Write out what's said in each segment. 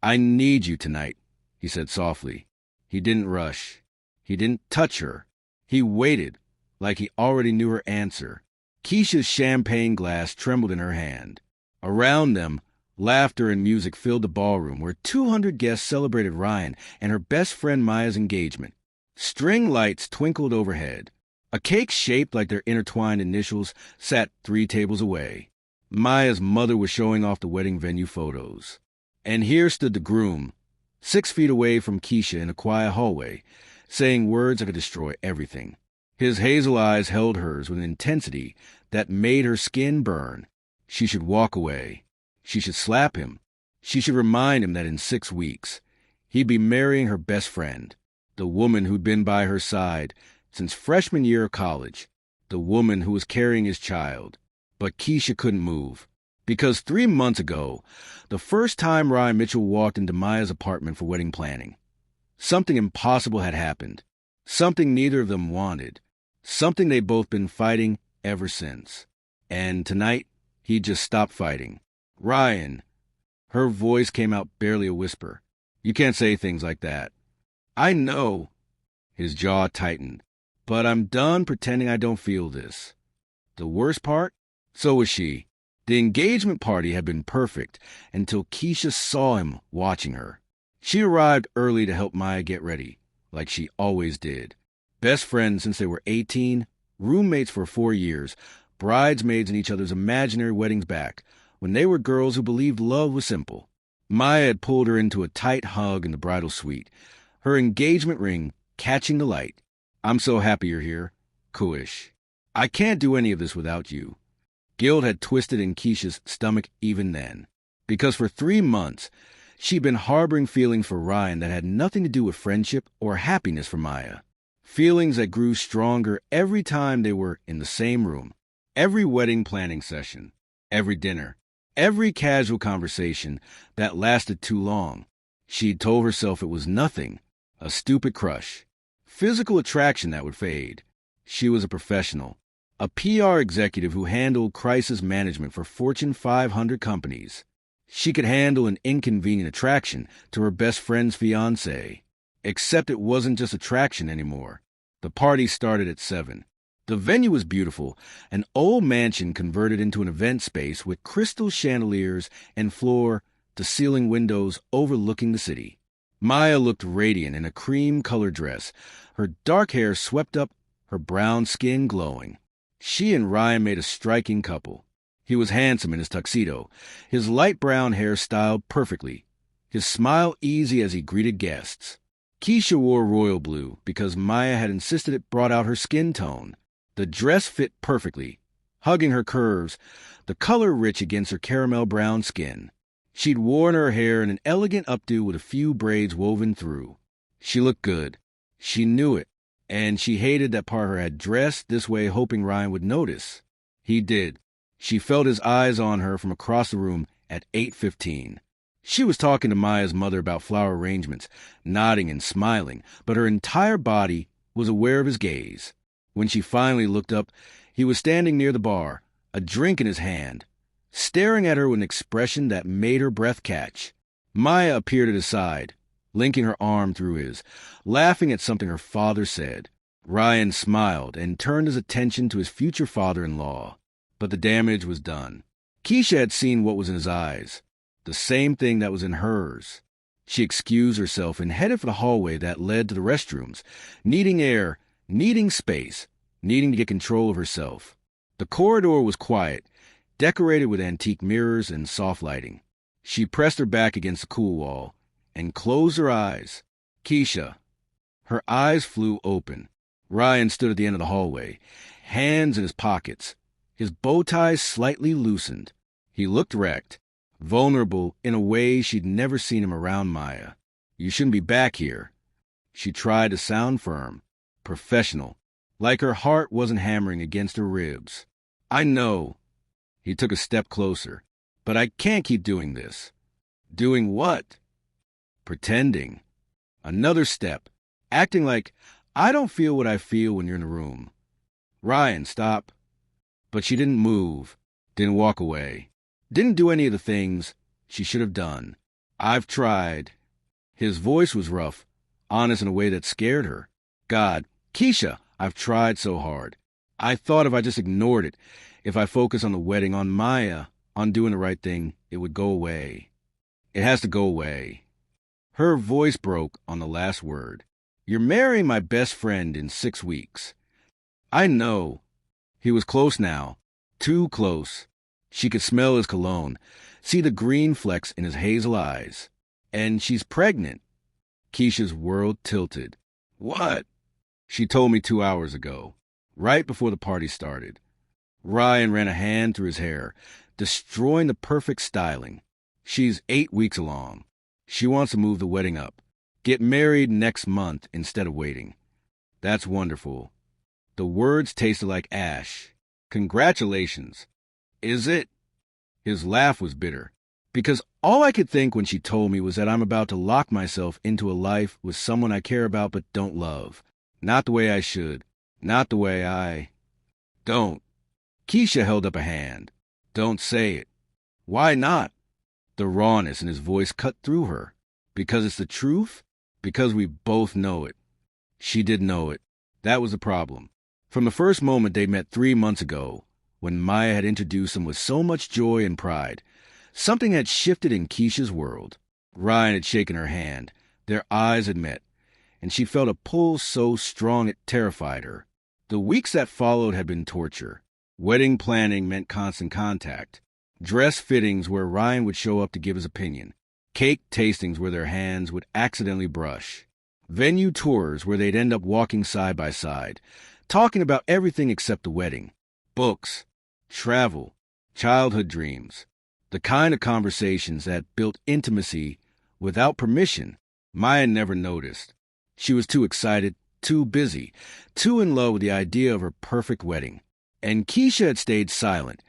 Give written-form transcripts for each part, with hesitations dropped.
I need you tonight, he said softly. He didn't rush. He didn't touch her. He waited, like he already knew her answer. Keisha's champagne glass trembled in her hand. Around them, laughter and music filled the ballroom where 200 guests celebrated Ryan and her best friend Maya's engagement. String lights twinkled overhead. A cake shaped like their intertwined initials sat 3 tables away. Maya's mother was showing off the wedding venue photos. And here stood the groom, 6 feet away from Keisha in a quiet hallway, saying words that could destroy everything. His hazel eyes held hers with an intensity that made her skin burn. She should walk away. She should slap him. She should remind him that in 6 weeks, he'd be marrying her best friend, the woman who'd been by her side since freshman year of college, the woman who was carrying his child. But Keisha couldn't move, because 3 months ago, the first time Ryan Mitchell walked into Maya's apartment for wedding planning, something impossible had happened, something neither of them wanted, something they'd both been fighting ever since. And tonight, he'd just stopped fighting. Ryan, her voice came out barely a whisper. You can't say things like that. I know. His jaw tightened. But I'm done pretending I don't feel this. The worst part? So was she. The engagement party had been perfect until Keisha saw him watching her. She arrived early to help Maya get ready, like she always did. Best friends since they were 18, roommates for 4 years, bridesmaids in each other's imaginary weddings back, when they were girls who believed love was simple. Maya had pulled her into a tight hug in the bridal suite, her engagement ring catching the light. I'm so happy you're here. Cooish. I can't do any of this without you. Guilt had twisted in Keisha's stomach even then, because for 3 months, she'd been harboring feelings for Ryan that had nothing to do with friendship or happiness for Maya. Feelings that grew stronger every time they were in the same room, every wedding planning session, every dinner, every casual conversation that lasted too long. She'd told herself it was nothing, a stupid crush, physical attraction that would fade. She was a professional, a PR executive who handled crisis management for Fortune 500 companies. She could handle an inconvenient attraction to her best friend's fiancé. Except it wasn't just attraction anymore. The party started at 7. The venue was beautiful, an old mansion converted into an event space with crystal chandeliers and floor-to-ceiling windows overlooking the city. Maya looked radiant in a cream-colored dress, her dark hair swept up, her brown skin glowing. She and Ryan made a striking couple. He was handsome in his tuxedo, his light brown hair styled perfectly, his smile easy as he greeted guests. Keisha wore royal blue because Maya had insisted it brought out her skin tone. The dress fit perfectly, hugging her curves, the color rich against her caramel brown skin. She'd worn her hair in an elegant updo with a few braids woven through. She looked good. She knew it, and she hated that Parker had dressed this way hoping Ryan would notice. He did. She felt his eyes on her from across the room at 8:15. She was talking to Maya's mother about flower arrangements, nodding and smiling, but her entire body was aware of his gaze. When she finally looked up, he was standing near the bar, a drink in his hand, staring at her with an expression that made her breath catch. Maya appeared at his side, linking her arm through his, laughing at something her father said. Ryan smiled and turned his attention to his future father-in-law. But the damage was done. Keisha had seen what was in his eyes, the same thing that was in hers. She excused herself and headed for the hallway that led to the restrooms, needing air, needing space, needing to get control of herself. The corridor was quiet, decorated with antique mirrors and soft lighting. She pressed her back against the cool wall and closed her eyes. Keisha. Her eyes flew open. Ryan stood at the end of the hallway, hands in his pockets, his bow tie slightly loosened. He looked wrecked, vulnerable in a way she'd never seen him around Maya. You shouldn't be back here. She tried to sound firm, professional, like her heart wasn't hammering against her ribs. I know. He took a step closer. But I can't keep doing this. Doing what? Pretending. Another step, acting like I don't feel what I feel when you're in the room. Ryan, stop. But she didn't move, didn't walk away, didn't do any of the things she should have done. I've tried. His voice was rough, honest in a way that scared her. God, Keisha, I've tried so hard. I thought if I just ignored it, if I focused on the wedding, on Maya, on doing the right thing, it would go away. It has to go away. Her voice broke on the last word. You're marrying my best friend in 6 weeks. I know. He was close now. Too close. She could smell his cologne, see the green flecks in his hazel eyes. And she's pregnant. Keisha's world tilted. What? She told me 2 hours ago, right before the party started. Ryan ran a hand through his hair, destroying the perfect styling. She's 8 weeks along. She wants to move the wedding up. Get married next month instead of waiting. That's wonderful. The words tasted like ash. Congratulations. Is it? His laugh was bitter, because all I could think when she told me was that I'm about to lock myself into a life with someone I care about but don't love. Not the way I should. Not the way I... Don't. Keisha held up a hand. Don't say it. Why not? The rawness in his voice cut through her. Because it's the truth? Because we both know it. She didn't know it. That was the problem. From the first moment they met 3 months ago, when Maya had introduced him with so much joy and pride, something had shifted in Keisha's world. Ryan had shaken her hand. Their eyes had met, and she felt a pull so strong it terrified her. The weeks that followed had been torture. Wedding planning meant constant contact. Dress fittings where Ryan would show up to give his opinion. Cake tastings where their hands would accidentally brush. Venue tours where they'd end up walking side by side, talking about everything except the wedding. Books, travel, childhood dreams. The kind of conversations that built intimacy without permission. Maya never noticed. She was too excited, too busy, too in love with the idea of her perfect wedding. And Keisha had stayed silent,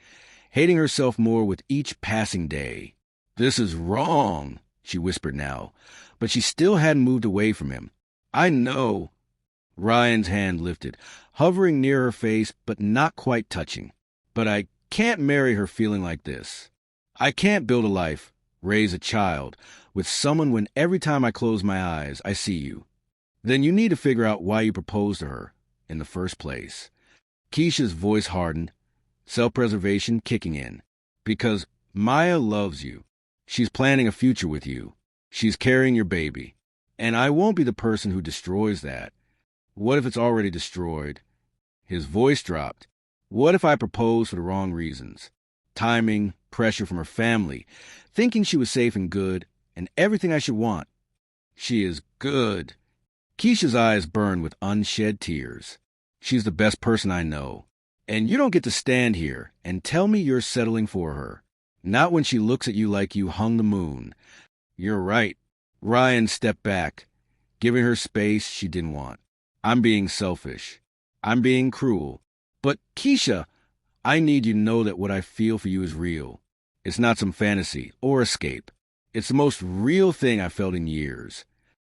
hating herself more with each passing day. This is wrong, she whispered now, but she still hadn't moved away from him. I know. Ryan's hand lifted, hovering near her face but not quite touching. But I can't marry her feeling like this. I can't build a life, raise a child, with someone when every time I close my eyes, I see you. Then you need to figure out why you proposed to her in the first place. Keisha's voice hardened, self-preservation kicking in. Because Maya loves you. She's planning a future with you. She's carrying your baby. And I won't be the person who destroys that. What if it's already destroyed? His voice dropped. What if I proposed for the wrong reasons? Timing, pressure from her family, thinking she was safe and good, and everything I should want. She is good. Keisha's eyes burned with unshed tears. She's the best person I know. And you don't get to stand here and tell me you're settling for her. Not when she looks at you like you hung the moon. You're right. Ryan stepped back, giving her space she didn't want. I'm being selfish. I'm being cruel. But Keisha, I need you to know that what I feel for you is real. It's not some fantasy or escape. It's the most real thing I've felt in years.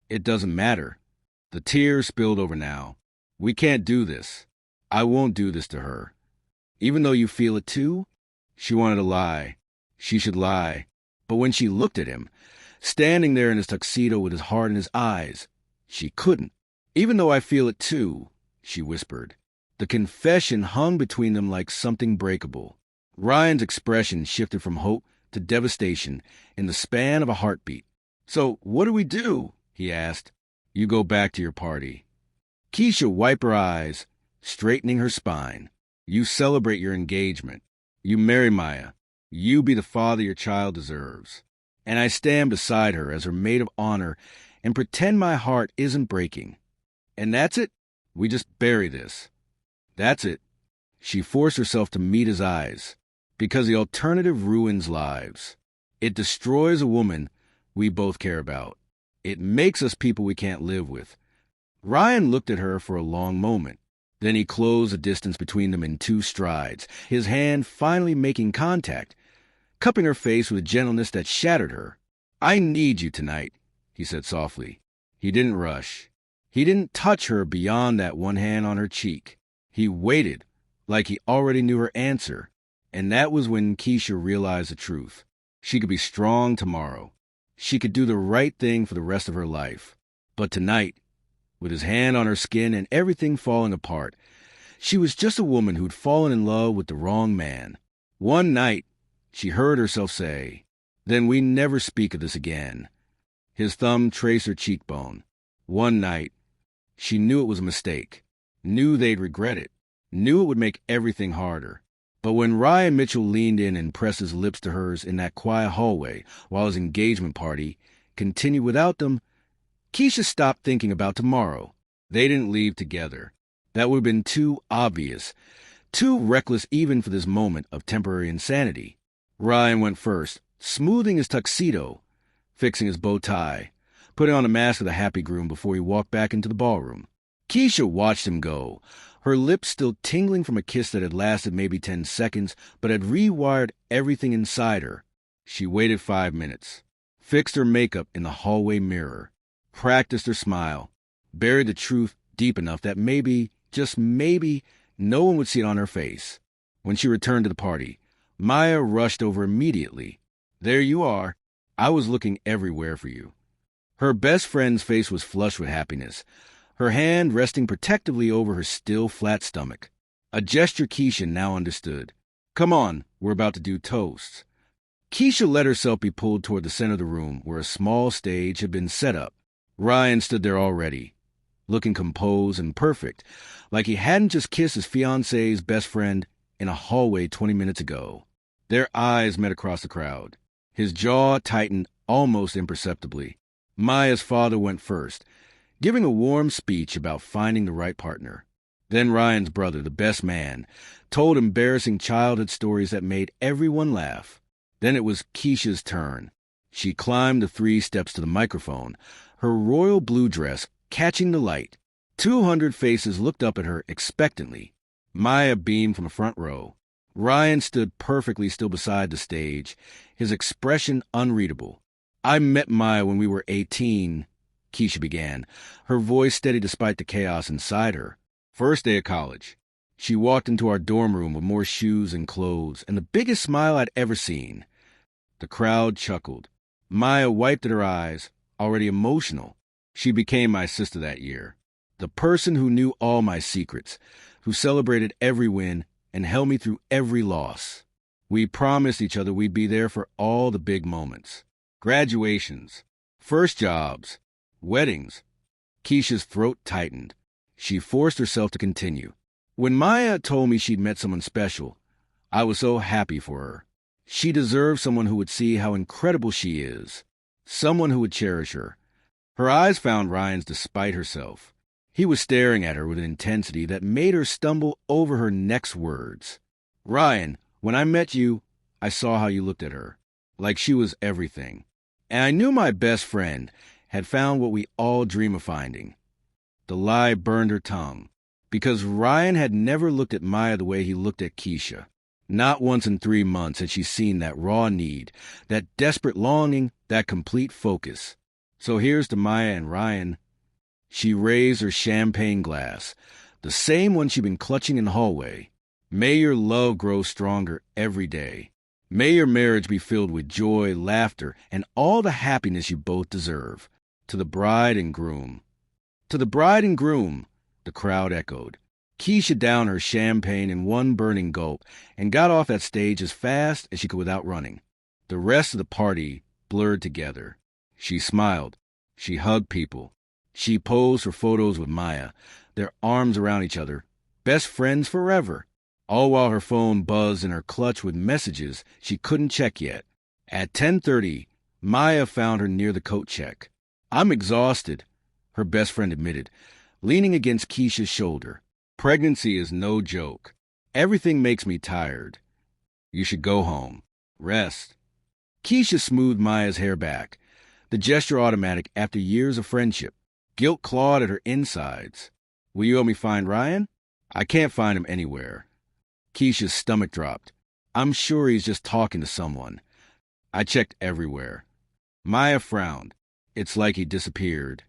It doesn't matter. The tears spilled over now. We can't do this. I won't do this to her. Even though you feel it too? She wanted to lie. She should lie. But when she looked at him, standing there in his tuxedo with his heart in his eyes, she couldn't. Even though I feel it too, she whispered. The confession hung between them like something breakable. Ryan's expression shifted from hope to devastation in the span of a heartbeat. So what do we do? He asked. You go back to your party. Keisha wiped her eyes, straightening her spine. You celebrate your engagement. You marry Maya. You be the father your child deserves. And I stand beside her as her maid of honor and pretend my heart isn't breaking. And that's it? We just bury this. That's it. She forced herself to meet his eyes, because the alternative ruins lives. It destroys a woman we both care about. It makes us people we can't live with. Ryan looked at her for a long moment. Then he closed the distance between them in 2 strides, his hand finally making contact, cupping her face with a gentleness that shattered her. I need you tonight, he said softly. He didn't rush. He didn't touch her beyond that one hand on her cheek. He waited, like he already knew her answer. And that was when Keisha realized the truth. She could be strong tomorrow. She could do the right thing for the rest of her life. But tonight, with his hand on her skin and everything falling apart, she was just a woman who'd fallen in love with the wrong man. One night, she heard herself say, "Then we never speak of this again." His thumb traced her cheekbone. One night, she knew it was a mistake, knew they'd regret it, knew it would make everything harder. But when Ryan Mitchell leaned in and pressed his lips to hers in that quiet hallway while his engagement party continued without them, Keisha stopped thinking about tomorrow. They didn't leave together. That would have been too obvious, too reckless even for this moment of temporary insanity. Ryan went first, smoothing his tuxedo, fixing his bow tie, putting on the mask of the happy groom before he walked back into the ballroom. Keisha watched him go, her lips still tingling from a kiss that had lasted maybe 10 seconds, but had rewired everything inside her. She waited 5 minutes, fixed her makeup in the hallway mirror, practiced her smile, buried the truth deep enough that maybe, just maybe, no one would see it on her face. When she returned to the party, Maya rushed over immediately. "There you are. I was looking everywhere for you." Her best friend's face was flushed with happiness, her hand resting protectively over her still flat stomach. A gesture Keisha now understood. "Come on, we're about to do toasts." Keisha let herself be pulled toward the center of the room where a small stage had been set up. Ryan stood there already, looking composed and perfect, like he hadn't just kissed his fiancée's best friend in a hallway 20 minutes ago. Their eyes met across the crowd. His jaw tightened almost imperceptibly. Maya's father went first, giving a warm speech about finding the right partner. Then Ryan's brother, the best man, told embarrassing childhood stories that made everyone laugh. Then it was Keisha's turn. She climbed the 3 steps to the microphone, her royal blue dress catching the light. 200 faces looked up at her expectantly. Maya beamed from the front row. Ryan stood perfectly still beside the stage, his expression unreadable. "I met Maya when we were 18, Keisha began, her voice steady despite the chaos inside her. "First day of college. She walked into our dorm room with more shoes and clothes, and the biggest smile I'd ever seen." The crowd chuckled. Maya wiped at her eyes, already emotional. "She became my sister that year. The person who knew all my secrets, who celebrated every win and held me through every loss. We promised each other we'd be there for all the big moments. Graduations, first jobs, weddings." Keisha's throat tightened. She forced herself to continue. "When Maya told me she'd met someone special, I was so happy for her. She deserved someone who would see how incredible she is, someone who would cherish her." Her eyes found Ryan's despite herself. He was staring at her with an intensity that made her stumble over her next words. "Ryan, when I met you, I saw how you looked at her, like she was everything. And I knew my best friend had found what we all dream of finding." The lie burned her tongue, because Ryan had never looked at Maya the way he looked at Keisha. Not once in 3 months had she seen that raw need, that desperate longing, that complete focus. So here's to Maya and Ryan. She raised her champagne glass, the same one she'd been clutching in the hallway. "May your love grow stronger every day. May your marriage be filled with joy, laughter, and all the happiness you both deserve. To the bride and groom." "To the bride and groom," the crowd echoed. Keisha downed her champagne in one burning gulp and got off that stage as fast as she could without running. The rest of the party blurred together. She smiled. She hugged people. She posed for photos with Maya, their arms around each other, best friends forever, all while her phone buzzed in her clutch with messages she couldn't check yet. At 10:30, Maya found her near the coat check. "I'm exhausted," her best friend admitted, leaning against Keisha's shoulder. "Pregnancy is no joke. Everything makes me tired. You should go home. Rest." Keisha smoothed Maya's hair back, the gesture automatic after years of friendship. Guilt clawed at her insides. "Will you help me find Ryan?" "I can't find him anywhere." Keisha's stomach dropped. "I'm sure he's just talking to someone. I checked everywhere." Maya frowned. "It's like he disappeared."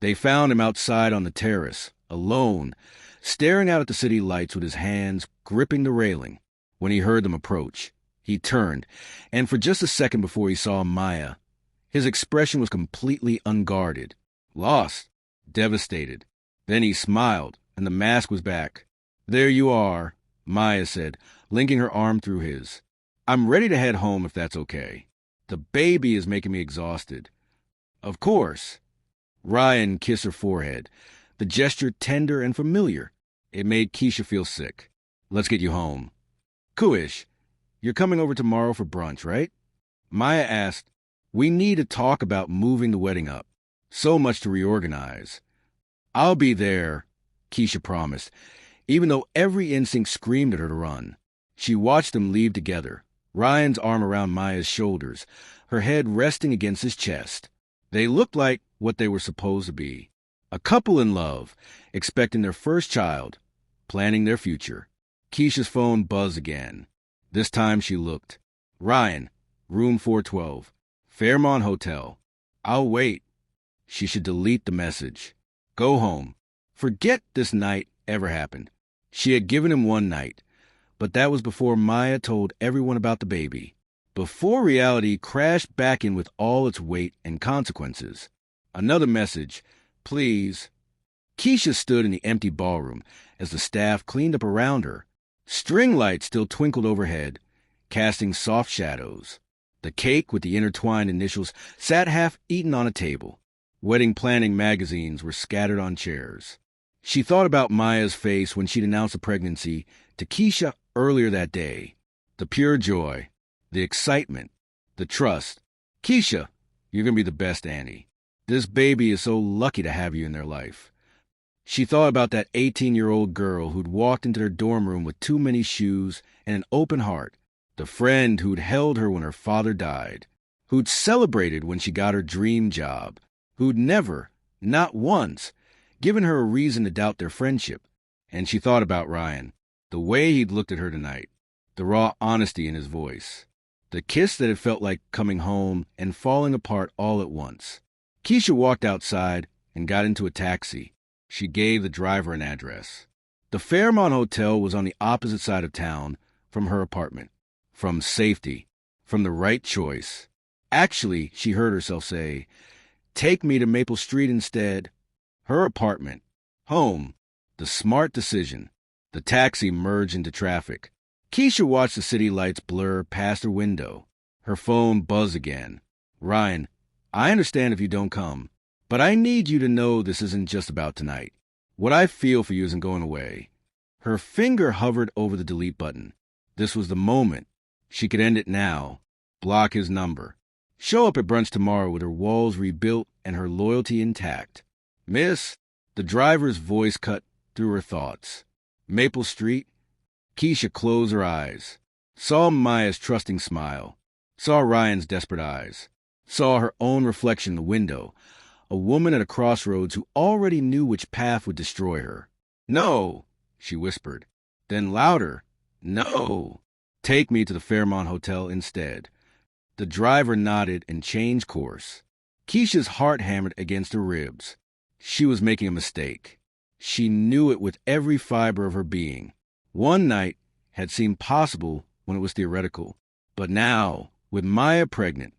They found him outside on the terrace, alone, staring out at the city lights with his hands gripping the railing. When he heard them approach, he turned, and for just a second before he saw Maya, His expression was completely unguarded. Lost. Devastated. Then he smiled, and the mask was back. "There you are," Maya said, linking her arm through his. "I'm ready to head home if that's okay. The baby is making me exhausted." "Of course." Ryan kissed her forehead, the gesture tender and familiar. It made Keisha feel sick. "Let's get you home." "Kuish, you're coming over tomorrow for brunch, right?" Maya asked. "We need to talk about moving the wedding up. So much to reorganize." "I'll be there," Keisha promised, even though every instinct screamed at her to run. She watched them leave together, Ryan's arm around Maya's shoulders, her head resting against his chest. They looked like what they were supposed to be. A couple in love, expecting their first child, planning their future. Keisha's phone buzzed again. This time she looked. "Ryan, room 412, Fairmont Hotel. I'll wait." She should delete the message. Go home. Forget this night ever happened. She had given him one night, but that was before Maya told everyone about the baby. Before reality crashed back in with all its weight and consequences. Another message. "Please." Keisha stood in the empty ballroom as the staff cleaned up around her. String lights still twinkled overhead, casting soft shadows. The cake with the intertwined initials sat half-eaten on a table. Wedding planning magazines were scattered on chairs. She thought about Maya's face when she'd announced the pregnancy to Keisha earlier that day. The pure joy, the excitement, the trust. "Keisha, you're going to be the best Annie. This baby is so lucky to have you in their life." She thought about that 18-year-old girl who'd walked into their dorm room with too many shoes and an open heart, the friend who'd held her when her father died, who'd celebrated when she got her dream job, who'd never, not once, given her a reason to doubt their friendship. And she thought about Ryan, the way he'd looked at her tonight, the raw honesty in his voice, the kiss that had felt like coming home and falling apart all at once. Keisha walked outside and got into a taxi. She gave the driver an address. The Fairmont Hotel was on the opposite side of town from her apartment. From safety. From the right choice. Actually, she heard herself say, "Take me to Maple Street instead." Her apartment. Home. The smart decision. The taxi merged into traffic. Keisha watched the city lights blur past her window. Her phone buzzed again. "Ryan, I understand if you don't come, but I need you to know this isn't just about tonight. What I feel for you isn't going away." Her finger hovered over the delete button. This was the moment. She could end it now. Block his number. Show up at brunch tomorrow with her walls rebuilt and her loyalty intact. "Miss," the driver's voice cut through her thoughts. "Maple Street." Keisha closed her eyes. Saw Maya's trusting smile. Saw Ryan's desperate eyes. Saw her own reflection in the window. A woman at a crossroads who already knew which path would destroy her. "No," she whispered. Then louder. "No. Take me to the Fairmont Hotel instead." The driver nodded and changed course. Keisha's heart hammered against her ribs. She was making a mistake. She knew it with every fiber of her being. One night had seemed possible when it was theoretical. But now, with Maya pregnant,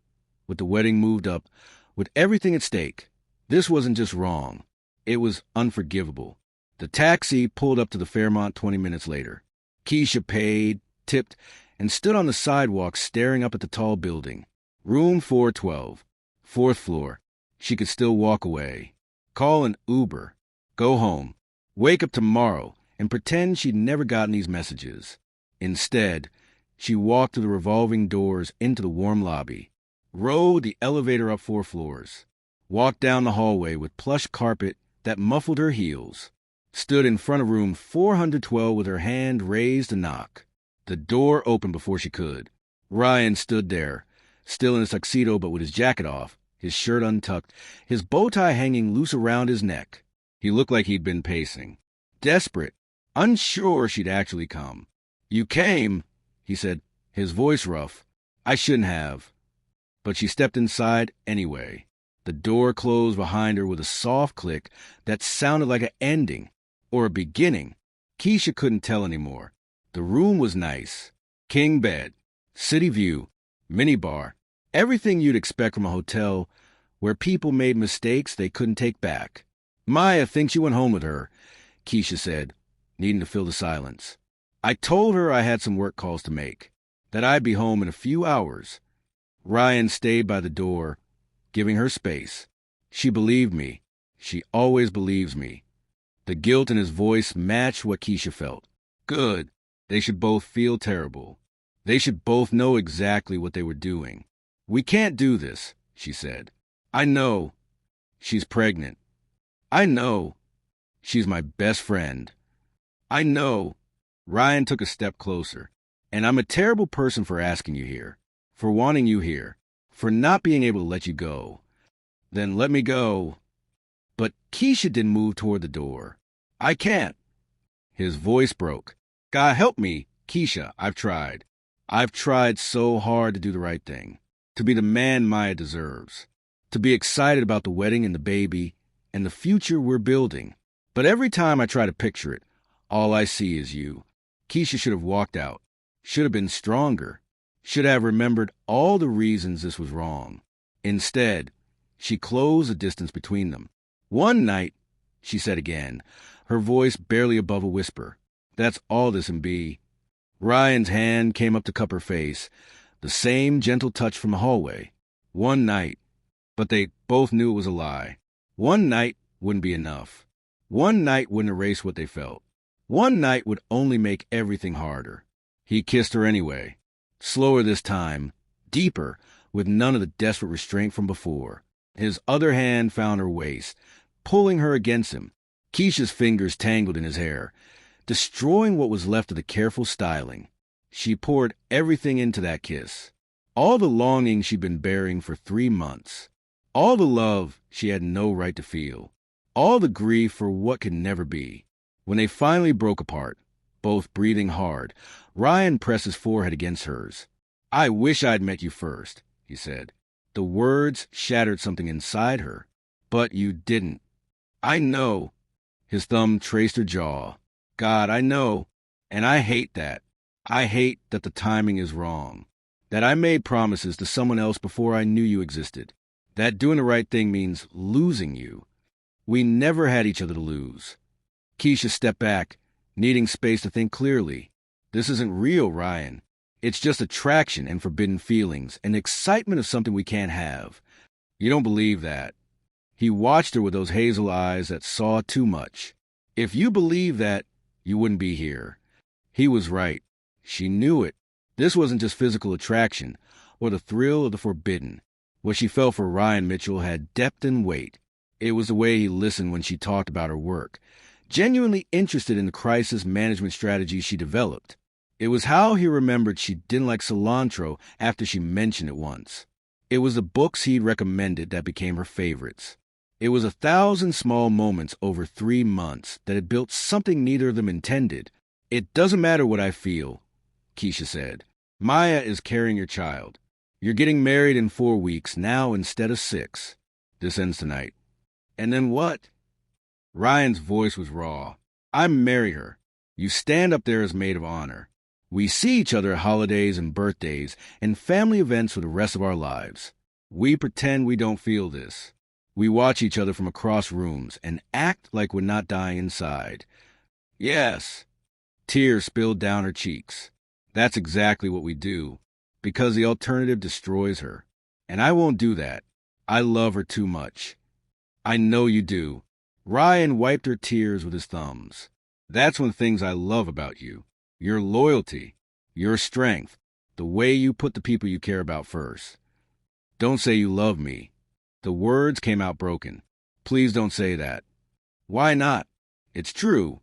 with the wedding moved up, with everything at stake, this wasn't just wrong. It was unforgivable. The taxi pulled up to the Fairmont 20 minutes later. Keisha paid, tipped, and stood on the sidewalk staring up at the tall building. Room 412, 4th floor. She could still walk away. Call an Uber. Go home. Wake up tomorrow and pretend she'd never gotten these messages. Instead, she walked through the revolving doors into the warm lobby. Rode the elevator up 4 floors. Walked down the hallway with plush carpet that muffled her heels. Stood in front of room 412 with her hand raised to knock. The door opened before she could. Ryan stood there, still in a tuxedo but with his jacket off, his shirt untucked, his bow tie hanging loose around his neck. He looked like he'd been pacing. Desperate, unsure she'd actually come. "You came," he said, his voice rough. "I shouldn't have." But she stepped inside anyway. The door closed behind her with a soft click that sounded like an ending or a beginning. Keisha couldn't tell anymore. The room was nice. King bed, city view, minibar, Everything you'd expect from a hotel where people made mistakes they couldn't take back. Maya thinks you went home with her, Keisha said, needing to fill the silence. I told her I had some work calls to make, that I'd be home in a few hours. Ryan stayed by the door, giving her space. She believed me. She always believes me. The guilt in his voice matched what Keisha felt. Good. They should both feel terrible. They should both know exactly what they were doing. We can't do this, she said. I know. She's pregnant. I know. She's my best friend. I know. Ryan took a step closer. And I'm a terrible person for asking you here, for wanting you here, for not being able to let you go. Then let me go. But Keisha didn't move toward the door. I can't. His voice broke. God help me, Keisha, I've tried. I've tried so hard to do the right thing, to be the man Maya deserves, to be excited about the wedding and the baby and the future we're building. But every time I try to picture it, all I see is you. Keisha should have walked out, should have been stronger, should have remembered all the reasons this was wrong. Instead, she closed the distance between them. One night, she said again, her voice barely above a whisper. That's all this can be. Ryan's hand came up to cup her face, the same gentle touch from the hallway. One night, but they both knew it was a lie. One night wouldn't be enough. One night wouldn't erase what they felt. One night would only make everything harder. He kissed her anyway, slower this time, deeper, with none of the desperate restraint from before. His other hand found her waist, pulling her against him. Keisha's fingers tangled in his hair, destroying what was left of the careful styling. She poured everything into that kiss. All the longing she'd been bearing for 3 months. All the love she had no right to feel. All the grief for what could never be. When they finally broke apart, both breathing hard, Ryan pressed his forehead against hers. I wish I'd met you first, he said. The words shattered something inside her. But you didn't. I know. His thumb traced her jaw. God, I know. And I hate that. I hate that the timing is wrong. That I made promises to someone else before I knew you existed. That doing the right thing means losing you. We never had each other to lose. Keisha stepped back, needing space to think clearly. This isn't real, Ryan. It's just attraction and forbidden feelings, and excitement of something we can't have. You don't believe that. He watched her with those hazel eyes that saw too much. If you believe that, you wouldn't be here. He was right. She knew it. This wasn't just physical attraction, or the thrill of the forbidden. What she felt for Ryan Mitchell had depth and weight. It was the way he listened when she talked about her work, genuinely interested in the crisis management strategies she developed. It was how he remembered she didn't like cilantro after she mentioned it once. It was the books he'd recommended that became her favorites. It was 1,000 small moments over 3 months that had built something neither of them intended. It doesn't matter what I feel, Keisha said. Maya is carrying your child. You're getting married in 4 weeks now instead of 6. This ends tonight. And then what? Ryan's voice was raw. I marry her. You stand up there as maid of honor. We see each other at holidays and birthdays and family events for the rest of our lives. We pretend we don't feel this. We watch each other from across rooms and act like we're not dying inside. Yes. Tears spilled down her cheeks. That's exactly what we do, because the alternative destroys her. And I won't do that. I love her too much. I know you do. Ryan wiped her tears with his thumbs. That's one of the things I love about you. Your loyalty, your strength, the way you put the people you care about first. Don't say you love me. The words came out broken. Please don't say that. Why not? It's true.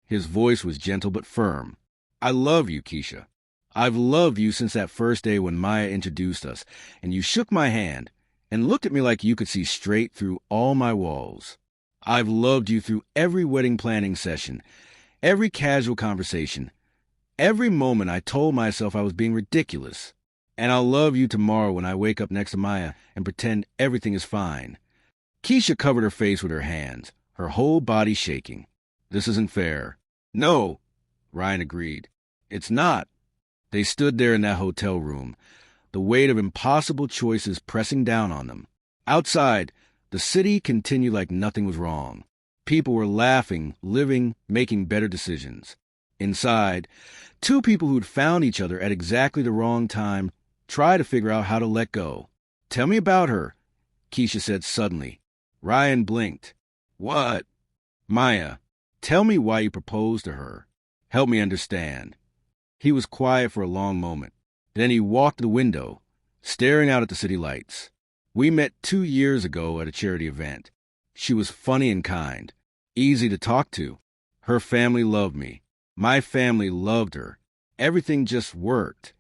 His voice was gentle but firm. I love you, Keisha. I've loved you since that first day when Maya introduced us, and you shook my hand and looked at me like you could see straight through all my walls. I've loved you through every wedding planning session, every casual conversation, every moment I told myself I was being ridiculous. And I'll love you tomorrow when I wake up next to Maya and pretend everything is fine. Keisha covered her face with her hands, her whole body shaking. This isn't fair. No, Ryan agreed. It's not. They stood there in that hotel room, the weight of impossible choices pressing down on them. Outside, the city continued like nothing was wrong. People were laughing, living, making better decisions. Inside, two people who'd found each other at exactly the wrong time tried to figure out how to let go. "Tell me about her," Keisha said suddenly. Ryan blinked. "What?" "Maya, tell me why you proposed to her. Help me understand." He was quiet for a long moment. Then he walked to the window, staring out at the city lights. "We met 2 years ago at a charity event. She was funny and kind, easy to talk to. Her family loved me. My family loved her. Everything just worked.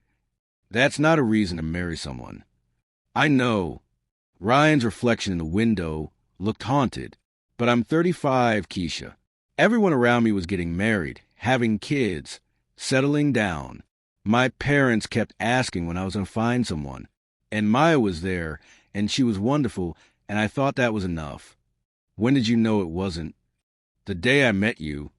That's not a reason to marry someone." "I know." Ryan's reflection in the window looked haunted. "But I'm 35, Keisha. Everyone around me was getting married, having kids, settling down. My parents kept asking when I was going to find someone. And Maya was there, and she was wonderful, and I thought that was enough." "When did you know it wasn't?" "The day I met you."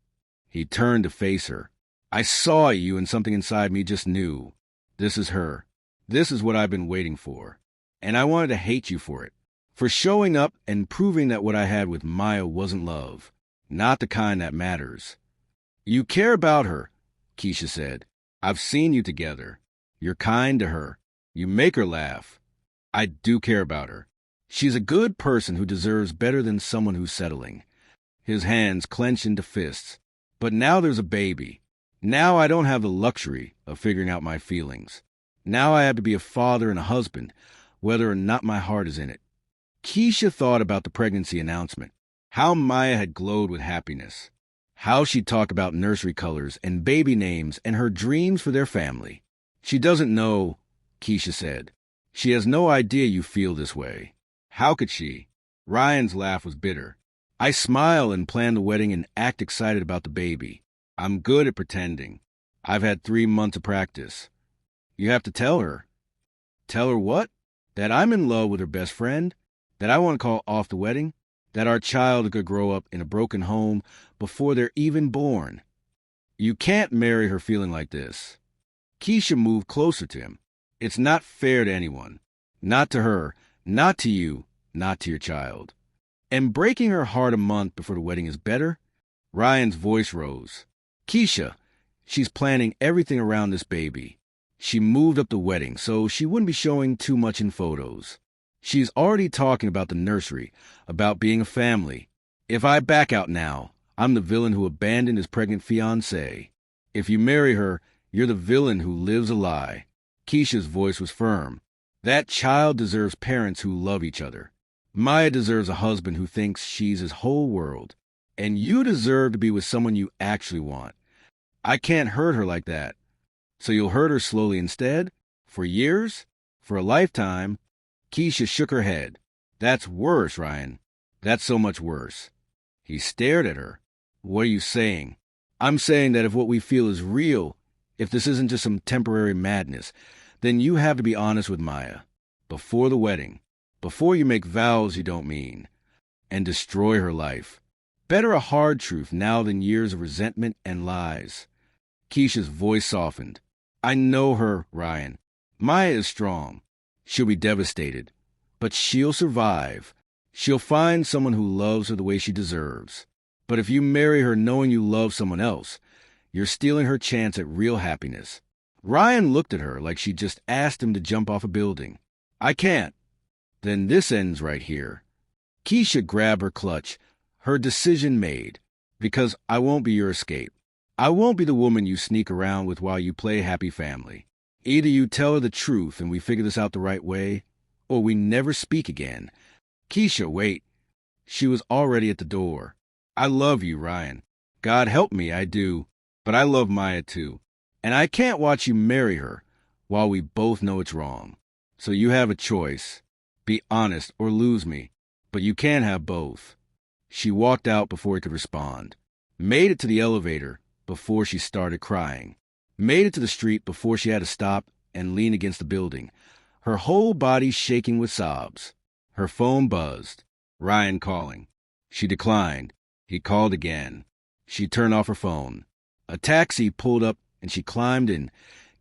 He turned to face her. "I saw you, and something inside me just knew. This is her. This is what I've been waiting for. And I wanted to hate you for it. For showing up and proving that what I had with Maya wasn't love. Not the kind that matters." "You care about her," Keisha said. "I've seen you together. You're kind to her. You make her laugh." "I do care about her. She's a good person who deserves better than someone who's settling." His hands clenched into fists. "But now there's a baby. Now I don't have the luxury of figuring out my feelings. Now I have to be a father and a husband, whether or not my heart is in it." Keisha thought about the pregnancy announcement. How Maya had glowed with happiness. How she'd talk about nursery colors and baby names and her dreams for their family. "She doesn't know," Keisha said. "She has no idea you feel this way." "How could she?" Ryan's laugh was bitter. "I smile and plan the wedding and act excited about the baby. I'm good at pretending. I've had 3 months of practice." "You have to tell her." "Tell her what?" "That I'm in love with her best friend, that I want to call off the wedding, that our child could grow up in a broken home before they're even born." "You can't marry her feeling like this." Keisha moved closer to him. "It's not fair to anyone. Not to her, not to you, not to your child." "And breaking her heart a month before the wedding is better?" Ryan's voice rose. "Keisha, she's planning everything around this baby. She moved up the wedding so she wouldn't be showing too much in photos. She's already talking about the nursery, about being a family. If I back out now, I'm the villain who abandoned his pregnant fiancée. If you marry her, you're the villain who lives a lie." Keisha's voice was firm. "That child deserves parents who love each other. Maya deserves a husband who thinks she's his whole world. And you deserve to be with someone you actually want. I can't hurt her like that. So you'll hurt her slowly instead? For years? For a lifetime?" Keisha shook her head. "That's worse, Ryan. That's so much worse." He stared at her. "What are you saying?" "I'm saying that if what we feel is real, if this isn't just some temporary madness, then you have to be honest with Maya. Before the wedding. Before you make vows you don't mean. And destroy her life. Better a hard truth now than years of resentment and lies." Keisha's voice softened. "I know her, Ryan. Maya is strong. She'll be devastated. But she'll survive. She'll find someone who loves her the way she deserves. But if you marry her knowing you love someone else, you're stealing her chance at real happiness." Ryan looked at her like she'd just asked him to jump off a building. "I can't." "Then this ends right here." Keisha grabbed her clutch, her decision made. "Because I won't be your escape. I won't be the woman you sneak around with while you play happy family. Either you tell her the truth and we figure this out the right way, or we never speak again." "Keisha, wait." She was already at the door. "I love you, Ryan. God help me, I do. But I love Maya too. And I can't watch you marry her while we both know it's wrong. So you have a choice. Be honest or lose me. But you can't have both." She walked out before he could respond. Made it to the elevator before she started crying. Made it to the street before she had to stop and lean against the building, her whole body shaking with sobs. Her phone buzzed. Ryan calling. She declined. He called again. She turned off her phone. A taxi pulled up and she climbed in,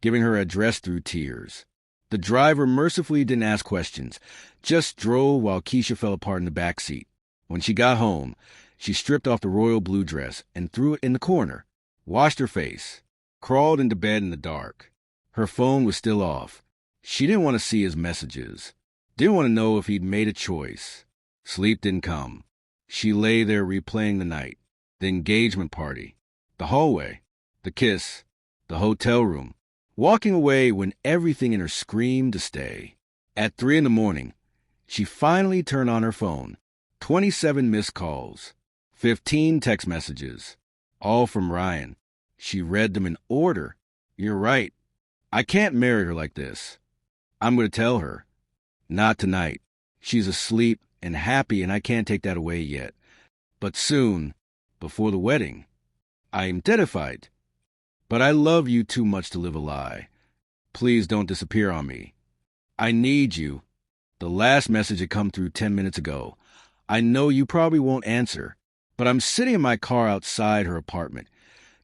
giving her address through tears. The driver mercifully didn't ask questions, just drove while Keisha fell apart in the back seat. When she got home, she stripped off the royal blue dress and threw it in the corner, washed her face, crawled into bed in the dark. Her phone was still off. She didn't want to see his messages. Didn't want to know if he'd made a choice. Sleep didn't come. She lay there replaying the night, the engagement party, the hallway, the kiss, the hotel room, walking away when everything in her screamed to stay. At 3 a.m, she finally turned on her phone. 27 missed calls, 15 text messages, all from Ryan. She read them in order. You're right. I can't marry her like this. I'm going to tell her. Not tonight. She's asleep and happy, and I can't take that away yet. But soon, before the wedding. I am terrified. But I love you too much to live a lie. Please don't disappear on me. I need you. The last message had come through 10 minutes ago. I know you probably won't answer, but I'm sitting in my car outside her apartment,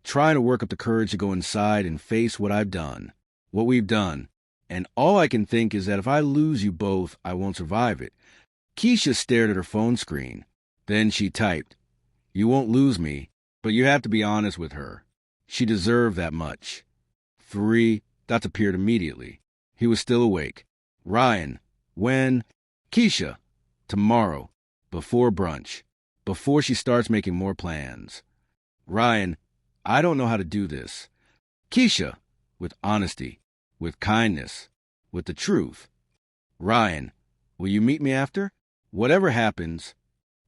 trying to work up the courage to go inside and face what I've done, what we've done. And all I can think is that if I lose you both, I won't survive it. Keisha stared at her phone screen. Then she typed, "You won't lose me, but you have to be honest with her. She deserved that much." 3. That appeared immediately. He was still awake. Ryan, when? Keisha, tomorrow, before brunch, before she starts making more plans. Ryan, I don't know how to do this. Keisha, with honesty, with kindness, with the truth. Ryan, will you meet me after? Whatever happens.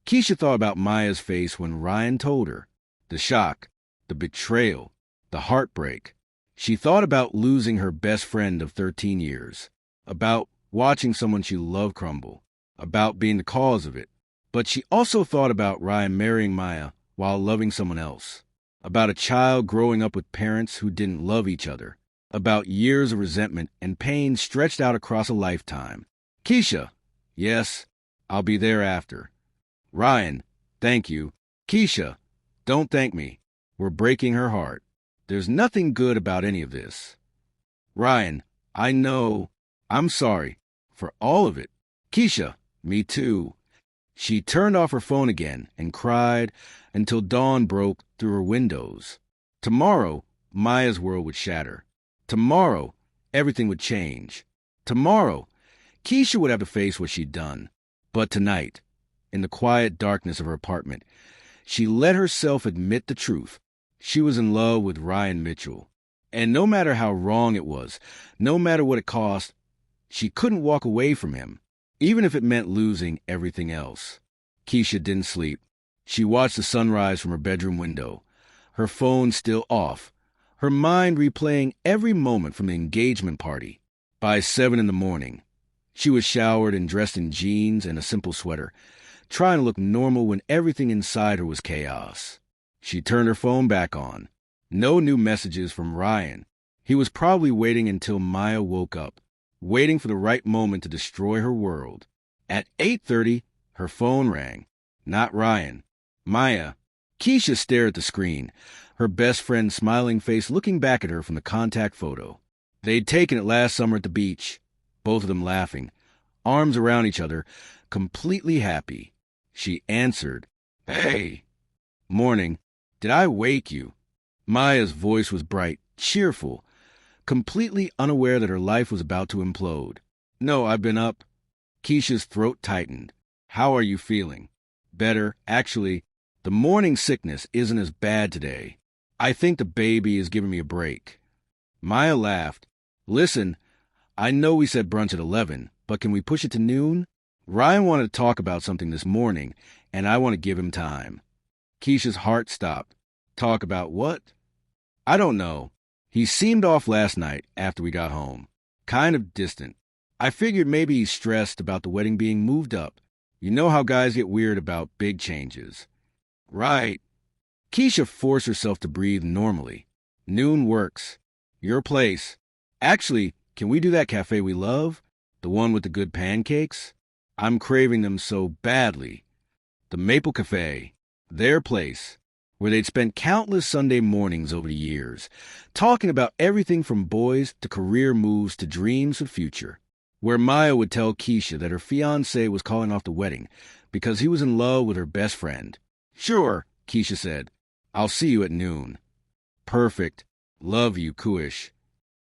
Keisha thought about Maya's face when Ryan told her. The shock, the betrayal, the heartbreak. She thought about losing her best friend of 13 years, about watching someone she loved crumble, about being the cause of it. But she also thought about Ryan marrying Maya while loving someone else, about a child growing up with parents who didn't love each other, about years of resentment and pain stretched out across a lifetime. Keisha, yes, I'll be there after. Ryan, thank you. Keisha, don't thank me. We're breaking her heart. There's nothing good about any of this. Ryan, I know. I'm sorry for all of it. Keisha, me too. She turned off her phone again and cried until dawn broke through her windows. Tomorrow, Maya's world would shatter. Tomorrow, everything would change. Tomorrow, Keisha would have to face what she'd done. But tonight, in the quiet darkness of her apartment, she let herself admit the truth. She was in love with Ryan Mitchell. And no matter how wrong it was, no matter what it cost, she couldn't walk away from him, even if it meant losing everything else. Keisha didn't sleep. She watched the sunrise from her bedroom window, her phone still off, her mind replaying every moment from the engagement party. By 7 a.m, she was showered and dressed in jeans and a simple sweater, trying to look normal when everything inside her was chaos. She turned her phone back on. No new messages from Ryan. He was probably waiting until Maya woke up, waiting for the right moment to destroy her world. At 8:30, her phone rang. Not Ryan. Maya. Keisha stared at the screen, her best friend's smiling face looking back at her from the contact photo. They'd taken it last summer at the beach, both of them laughing, arms around each other, completely happy. She answered, "Hey." "Morning. Did I wake you?" Maya's voice was bright, cheerful, completely unaware that her life was about to implode. "No, I've been up." Keisha's throat tightened. "How are you feeling?" "Better. Actually, the morning sickness isn't as bad today. I think the baby is giving me a break." Maya laughed. "Listen, I know we said brunch at 11, but can we push it to noon? Ryan wanted to talk about something this morning, and I want to give him time." Keisha's heart stopped. "Talk about what?" "I don't know. He seemed off last night after we got home. Kind of distant. I figured maybe he's stressed about the wedding being moved up. You know how guys get weird about big changes." "Right." Keisha forced herself to breathe normally. "Noon works. Your place. Actually, can we do that cafe we love? The one with the good pancakes? I'm craving them so badly. The Maple Cafe. Their place. where they'd spent countless Sunday mornings over the years, talking about everything from boys to career moves to dreams of future, where Maya would tell Keisha that her fiancé was calling off the wedding because he was in love with her best friend. "Sure," Keisha said. "I'll see you at noon." "Perfect. Love you, Kuish."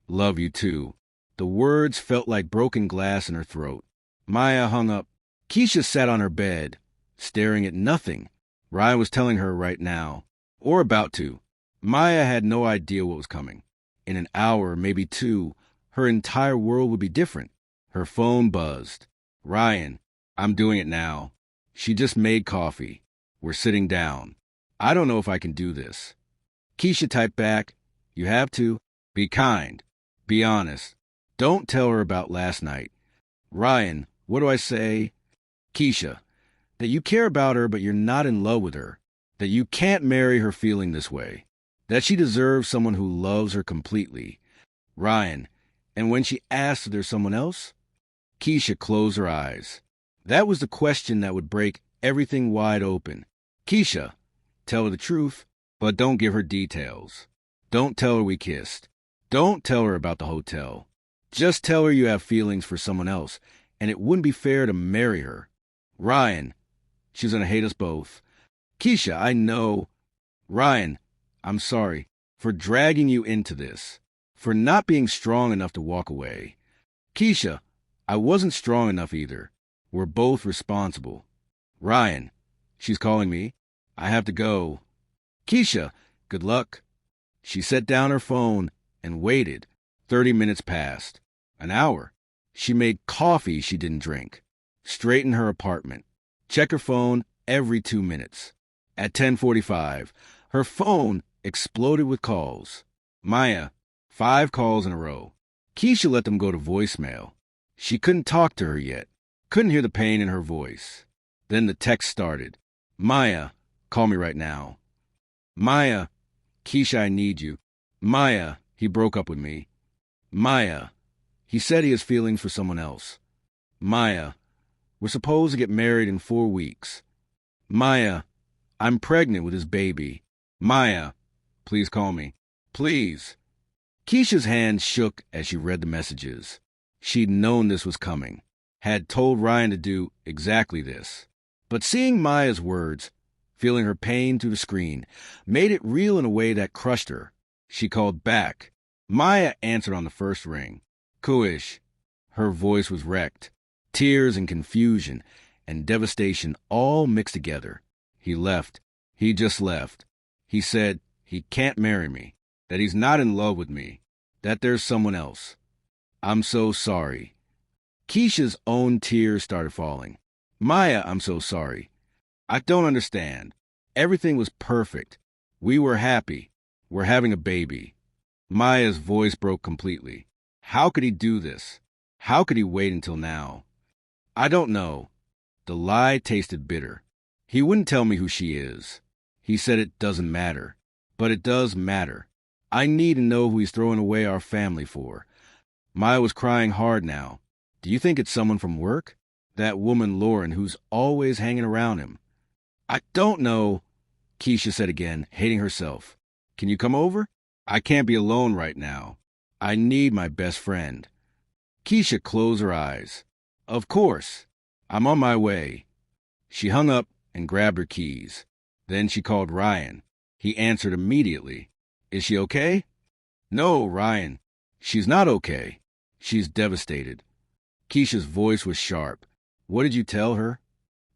"Love you too." The words felt like broken glass in her throat. Maya hung up. Keisha sat on her bed, staring at nothing. Ryan was telling her right now, or about to. Maya had no idea what was coming. In an hour, maybe two, her entire world would be different. Her phone buzzed. "Ryan, I'm doing it now." She just made coffee. "We're sitting down." "I don't know if I can do this." Keisha typed back, "You have to. Be kind. Be honest. Don't tell her about last night." "Ryan, what do I say?" "Keisha, that you care about her but you're not in love with her. That you can't marry her feeling this way. That she deserves someone who loves her completely." "Ryan, and when she asks if there's someone else?" Keisha closed her eyes. That was the question that would break everything wide open. "Keisha, tell her the truth, but don't give her details. Don't tell her we kissed. Don't tell her about the hotel. Just tell her you have feelings for someone else, and it wouldn't be fair to marry her." "Ryan, she's gonna hate us both." "Keisha, I know." "Ryan, I'm sorry for dragging you into this, for not being strong enough to walk away." "Keisha, I wasn't strong enough either. We're both responsible." "Ryan, she's calling me. I have to go." "Keisha, good luck." She set down her phone and waited. 30 minutes passed. An hour. She made coffee she didn't drink. Straightened her apartment. Check her phone every 2 minutes. At 10:45, her phone exploded with calls. Maya, 5 calls in a row. Keisha let them go to voicemail. She couldn't talk to her yet. Couldn't hear the pain in her voice. Then the text started. "Maya, call me right now." "Maya, Keisha, I need you." "Maya, he broke up with me." "Maya, he said he has feelings for someone else." "Maya, we're supposed to get married in 4 weeks." "Maya, I'm pregnant with his baby." "Maya, please call me. Please." Keisha's hand shook as she read the messages. She'd known this was coming. Had told Ryan to do exactly this. But seeing Maya's words, feeling her pain through the screen, made it real in a way that crushed her. She called back. Maya answered on the first ring. "Kuish." Her voice was wrecked. Tears and confusion and devastation all mixed together. "He left. He just left. He said he can't marry me, that he's not in love with me, that there's someone else. I'm so sorry." Keisha's own tears started falling. "Maya, I'm so sorry. I don't understand. Everything was perfect. We were happy. We're having a baby." Maya's voice broke completely. How could he do this? How could he wait until now? "I don't know." The lie tasted bitter. "He wouldn't tell me who she is. He said it doesn't matter. But it does matter. I need to know who he's throwing away our family for." Maya was crying hard now. "Do you think it's someone from work? That woman Lauren who's always hanging around him?" "I don't know," Keisha said again, hating herself. "Can you come over? I can't be alone right now. I need my best friend." Keisha closed her eyes. "Of course. I'm on my way." She hung up and grabbed her keys. Then she called Ryan. He answered immediately. "Is she okay?" "No, Ryan. She's not okay. She's devastated." Keisha's voice was sharp. "What did you tell her?"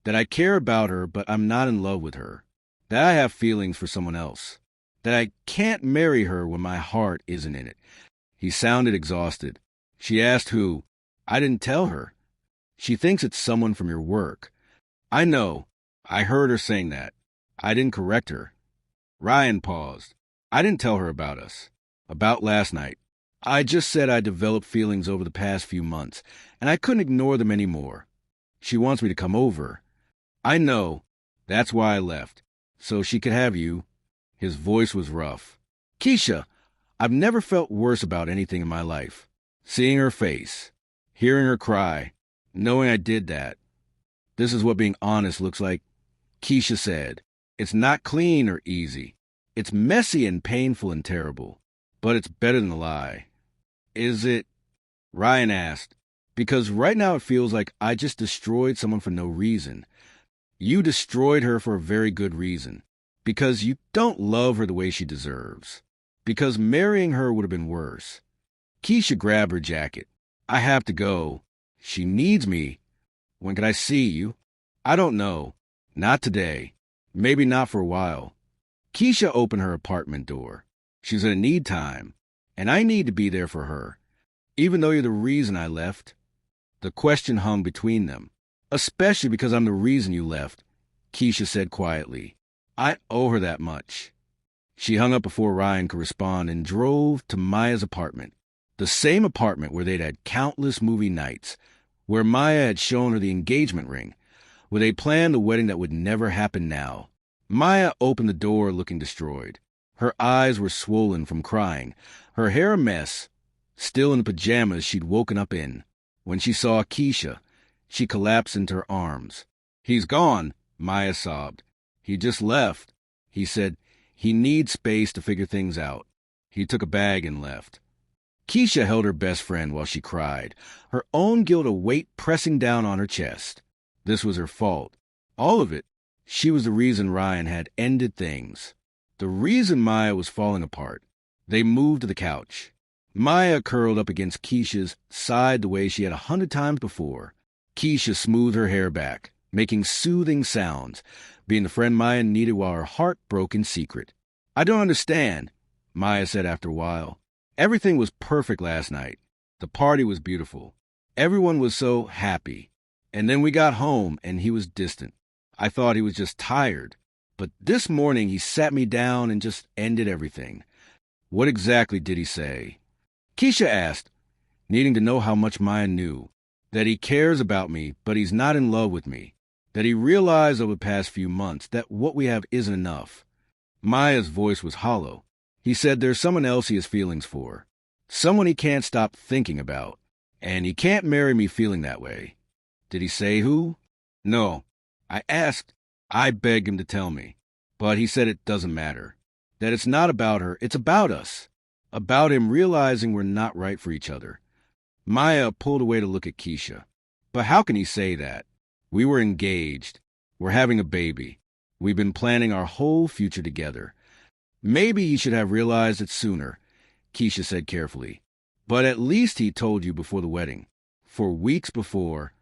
"That I care about her, but I'm not in love with her. That I have feelings for someone else. That I can't marry her when my heart isn't in it." He sounded exhausted. She asked who. "I didn't tell her. She thinks it's someone from your work." "I know. I heard her saying that. I didn't correct her." Ryan paused. "I didn't tell her about us. About last night. I just said I developed feelings over the past few months, and I couldn't ignore them anymore. She wants me to come over." "I know. That's why I left. So she could have you." His voice was rough. "Keisha, I've never felt worse about anything in my life. Seeing her face, hearing her cry, knowing I did that. This is what being honest looks like." Keisha said, It's not clean or easy. It's messy and painful and terrible. But it's better than a lie. Is it? Ryan asked. Because right now it feels like I just destroyed someone for no reason. You destroyed her for a very good reason. Because you don't love her the way she deserves. Because marrying her would have been worse. Keisha grabbed her jacket. I have to go. She needs me. When can I see you? I don't know. Not today. Maybe not for a while. Keisha opened her apartment door. She's gonna need time. And I need to be there for her. Even though you're the reason I left. The question hung between them. Especially because I'm the reason you left, Keisha said quietly. I owe her that much. She hung up before Ryan could respond and drove to Maya's apartment. The same apartment where they'd had countless movie nights, where Maya had shown her the engagement ring, where they planned the wedding that would never happen now. Maya opened the door looking destroyed. Her eyes were swollen from crying, her hair a mess, still in the pajamas she'd woken up in. When she saw Keisha, she collapsed into her arms. He's gone, Maya sobbed. He just left. He said he needs space to figure things out. He took a bag and left. Keisha held her best friend while she cried, her own guilt a weight pressing down on her chest. This was her fault. All of it. She was the reason Ryan had ended things. The reason Maya was falling apart. They moved to the couch. Maya curled up against Keisha's side the way she had 100 times before. Keisha smoothed her hair back, making soothing sounds, being the friend Maya needed while her heart broke in secret. I don't understand, Maya said after a while. Everything was perfect last night. The party was beautiful. Everyone was so happy. And then we got home and he was distant. I thought he was just tired. But this morning he sat me down and just ended everything. What exactly did he say? Keisha asked, needing to know how much Maya knew. That he cares about me, but he's not in love with me. That he realized over the past few months that what we have isn't enough. Maya's voice was hollow. He said there's someone else he has feelings for. Someone he can't stop thinking about. And he can't marry me feeling that way. Did he say who? No. I asked. I begged him to tell me. But he said it doesn't matter. That it's not about her, it's about us. About him realizing we're not right for each other. Maya pulled away to look at Keisha. But how can he say that? We were engaged. We're having a baby. We've been planning our whole future together. Maybe he should have realized it sooner, Keisha said carefully. But at least he told you before the wedding. For weeks before.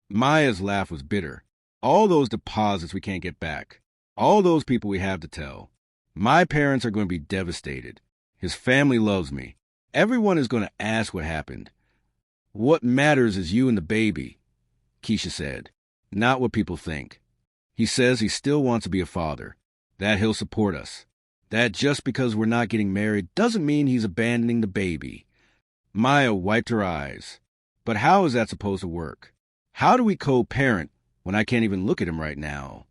Maya's laugh was bitter. All those deposits we can't get back. All those people we have to tell. My parents are going to be devastated. His family loves me. Everyone is going to ask what happened. What matters is you and the baby, Keisha said. Not what people think. He says he still wants to be a father. That he'll support us. That just because we're not getting married doesn't mean he's abandoning the baby. Maya wiped her eyes. But how is that supposed to work? How do we co-parent when I can't even look at him right now?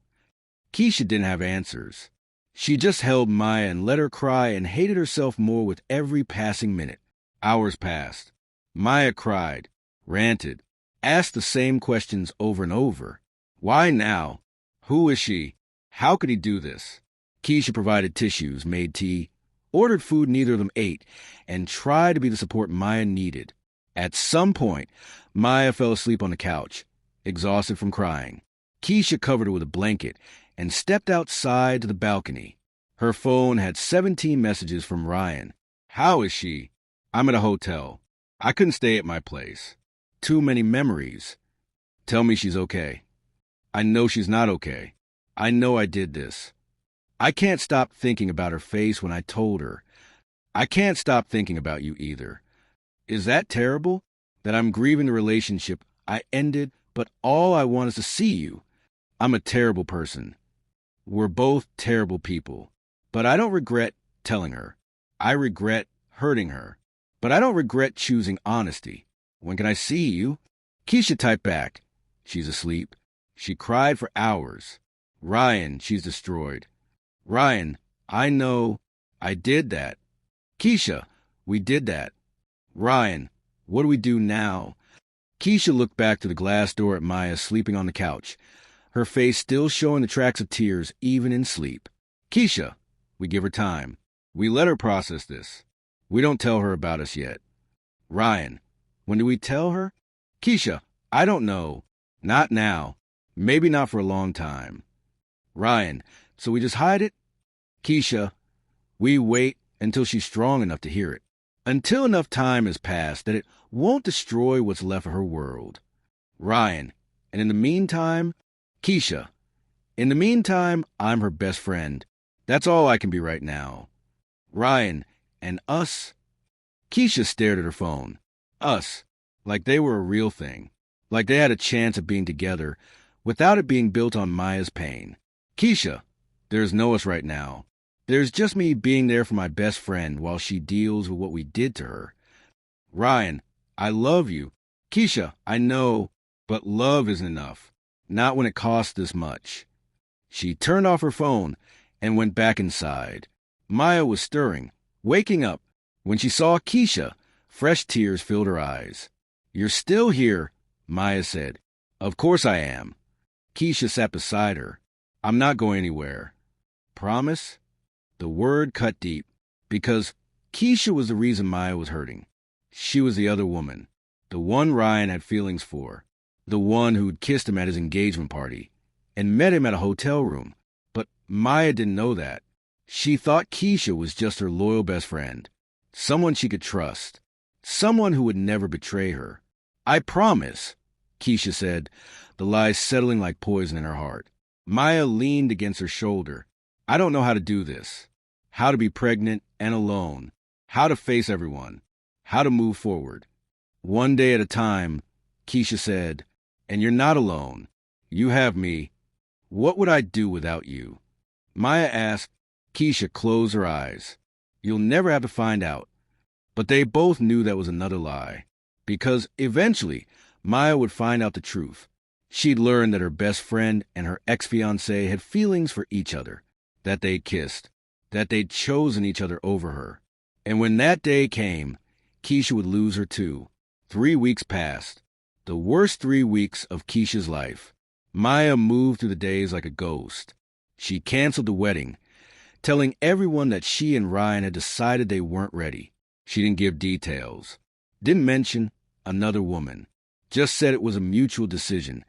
Keisha didn't have answers. She just held Maya and let her cry and hated herself more with every passing minute. Hours passed. Maya cried, ranted, asked the same questions over and over. Why now? Who is she? How could he do this? Keisha provided tissues, made tea, ordered food neither of them ate, and tried to be the support Maya needed. At some point, Maya fell asleep on the couch, exhausted from crying. Keisha covered her with a blanket and stepped outside to the balcony. Her phone had 17 messages from Ryan. How is she? I'm at a hotel. I couldn't stay at my place. Too many memories. Tell me she's okay. I know she's not okay. I know I did this. I can't stop thinking about her face when I told her. I can't stop thinking about you either. Is that terrible? That I'm grieving the relationship I ended, but all I want is to see you. I'm a terrible person. We're both terrible people. But I don't regret telling her. I regret hurting her. But I don't regret choosing honesty. When can I see you? Keisha typed back. She's asleep. She cried for hours. Ryan, she's destroyed. Ryan, I know I did that. Keisha, we did that. Ryan, what do we do now? Keisha looked back to the glass door at Maya sleeping on the couch, her face still showing the tracks of tears even in sleep. Keisha, we give her time. We let her process this. We don't tell her about us yet. Ryan, when do we tell her? Keisha, I don't know. Not now. Maybe not for a long time. Ryan, so we just hide it? Keisha, we wait until she's strong enough to hear it. Until enough time has passed that it won't destroy what's left of her world. Ryan, and in the meantime, Keisha, in the meantime, I'm her best friend. That's all I can be right now. Ryan, and us? Keisha stared at her phone. Us, like they were a real thing. Like they had a chance of being together without it being built on Maya's pain. Keisha, there's no us right now. There's just me being there for my best friend while she deals with what we did to her. Ryan, I love you. Keisha, I know, but love isn't enough. Not when it costs this much. She turned off her phone and went back inside. Maya was stirring, waking up. When she saw Keisha, fresh tears filled her eyes. You're still here, Maya said. Of course I am. Keisha sat beside her. I'm not going anywhere. Promise? The word cut deep, because Keisha was the reason Maya was hurting. She was the other woman, the one Ryan had feelings for, the one who'd kissed him at his engagement party and met him at a hotel room. But Maya didn't know that. She thought Keisha was just her loyal best friend, someone she could trust, someone who would never betray her. I promise, Keisha said, the lies settling like poison in her heart. Maya leaned against her shoulder. I don't know how to do this. How to be pregnant and alone. How to face everyone. How to move forward. One day at a time, Keisha said, and you're not alone. You have me. What would I do without you? Maya asked. Keisha closed her eyes. You'll never have to find out. But they both knew that was another lie. Because eventually, Maya would find out the truth. She'd learn that her best friend and her ex-fiancé had feelings for each other, that they'd kissed, that they'd chosen each other over her. And when that day came, Keisha would lose her too. 3 weeks passed, the worst 3 weeks of Keisha's life. Maya moved through the days like a ghost. She canceled the wedding, telling everyone that she and Ryan had decided they weren't ready. She didn't give details, didn't mention another woman, just said it was a mutual decision,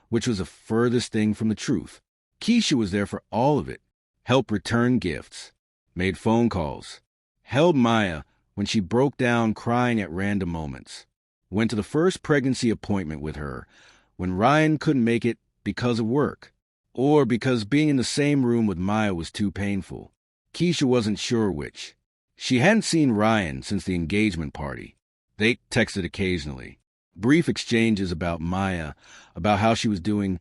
which was the furthest thing from the truth. Keisha was there for all of it, helped return gifts, made phone calls, held Maya when she broke down crying at random moments, went to the first pregnancy appointment with her when Ryan couldn't make it because of work, or because being in the same room with Maya was too painful. Keisha wasn't sure which. She hadn't seen Ryan since the engagement party. They texted occasionally. Brief exchanges about Maya, about how she was doing,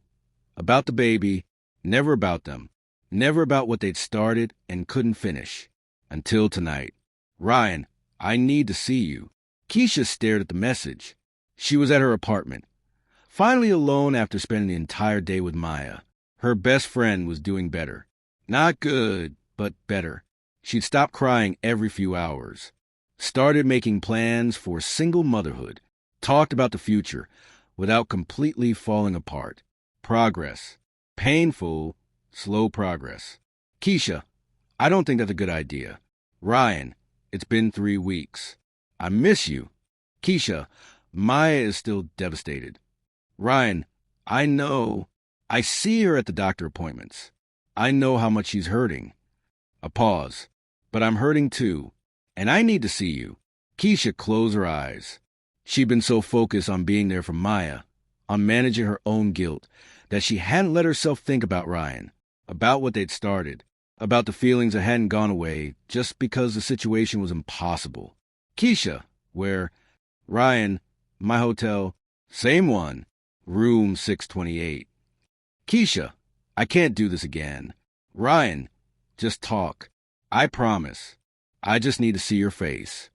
about the baby, never about them, never about what they'd started and couldn't finish. Until tonight. Ryan, I need to see you. Keisha stared at the message. She was at her apartment, finally alone after spending the entire day with Maya. Her best friend was doing better. Not good, but better. She'd stopped crying every few hours, started making plans for single motherhood, talked about the future without completely falling apart. Progress. Painful, slow progress. Keisha, I don't think that's a good idea. Ryan, it's been 3 weeks. I miss you. Keisha, Maya is still devastated. Ryan, I know. I see her at the doctor appointments. I know how much she's hurting. A pause. But I'm hurting too, and I need to see you. Keisha closed her eyes. She'd been so focused on being there for Maya, on managing her own guilt, that she hadn't let herself think about Ryan, about what they'd started, about the feelings that hadn't gone away just because the situation was impossible. Keisha, where? Ryan, my hotel, same one, room 628. Keisha, I can't do this again. Ryan, just talk. I promise. I just need to see your face.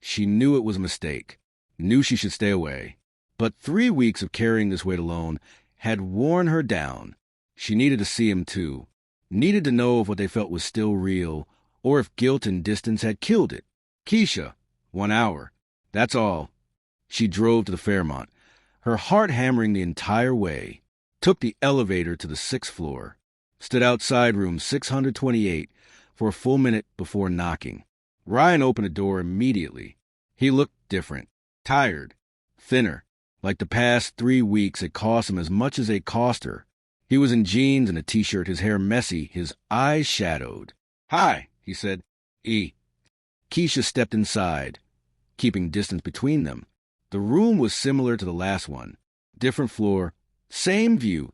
She knew it was a mistake, knew she should stay away. But 3 weeks of carrying this weight alone had worn her down. She needed to see him too, needed to know if what they felt was still real, or if guilt and distance had killed it. Keisha, 1 hour. That's all. She drove to the Fairmont, her heart hammering the entire way. took the elevator to the 6th floor, stood outside room 628 for a full minute before knocking. Ryan opened the door immediately. He looked different, tired, thinner, like the past 3 weeks had cost him as much as they cost her. He was in jeans and a t-shirt, his hair messy, his eyes shadowed. "Hi," he said. Keisha stepped inside, keeping distance between them. The room was similar to the last one. Different floor, same view,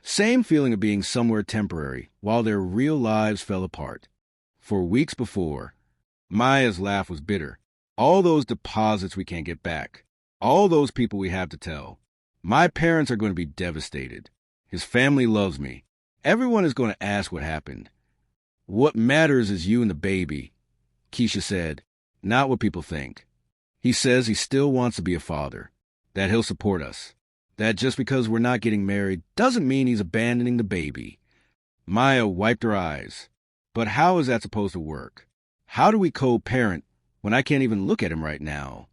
same feeling of being somewhere temporary, while their real lives fell apart. For weeks before, Maya's laugh was bitter. All those deposits we can't get back. All those people we have to tell. My parents are going to be devastated. His family loves me. Everyone is going to ask what happened. What matters is you and the baby, Keisha said, not what people think. He says he still wants to be a father, that he'll support us, that just because we're not getting married doesn't mean he's abandoning the baby. Maya wiped her eyes. But how is that supposed to work? How do we co-parent when I can't even look at him right now?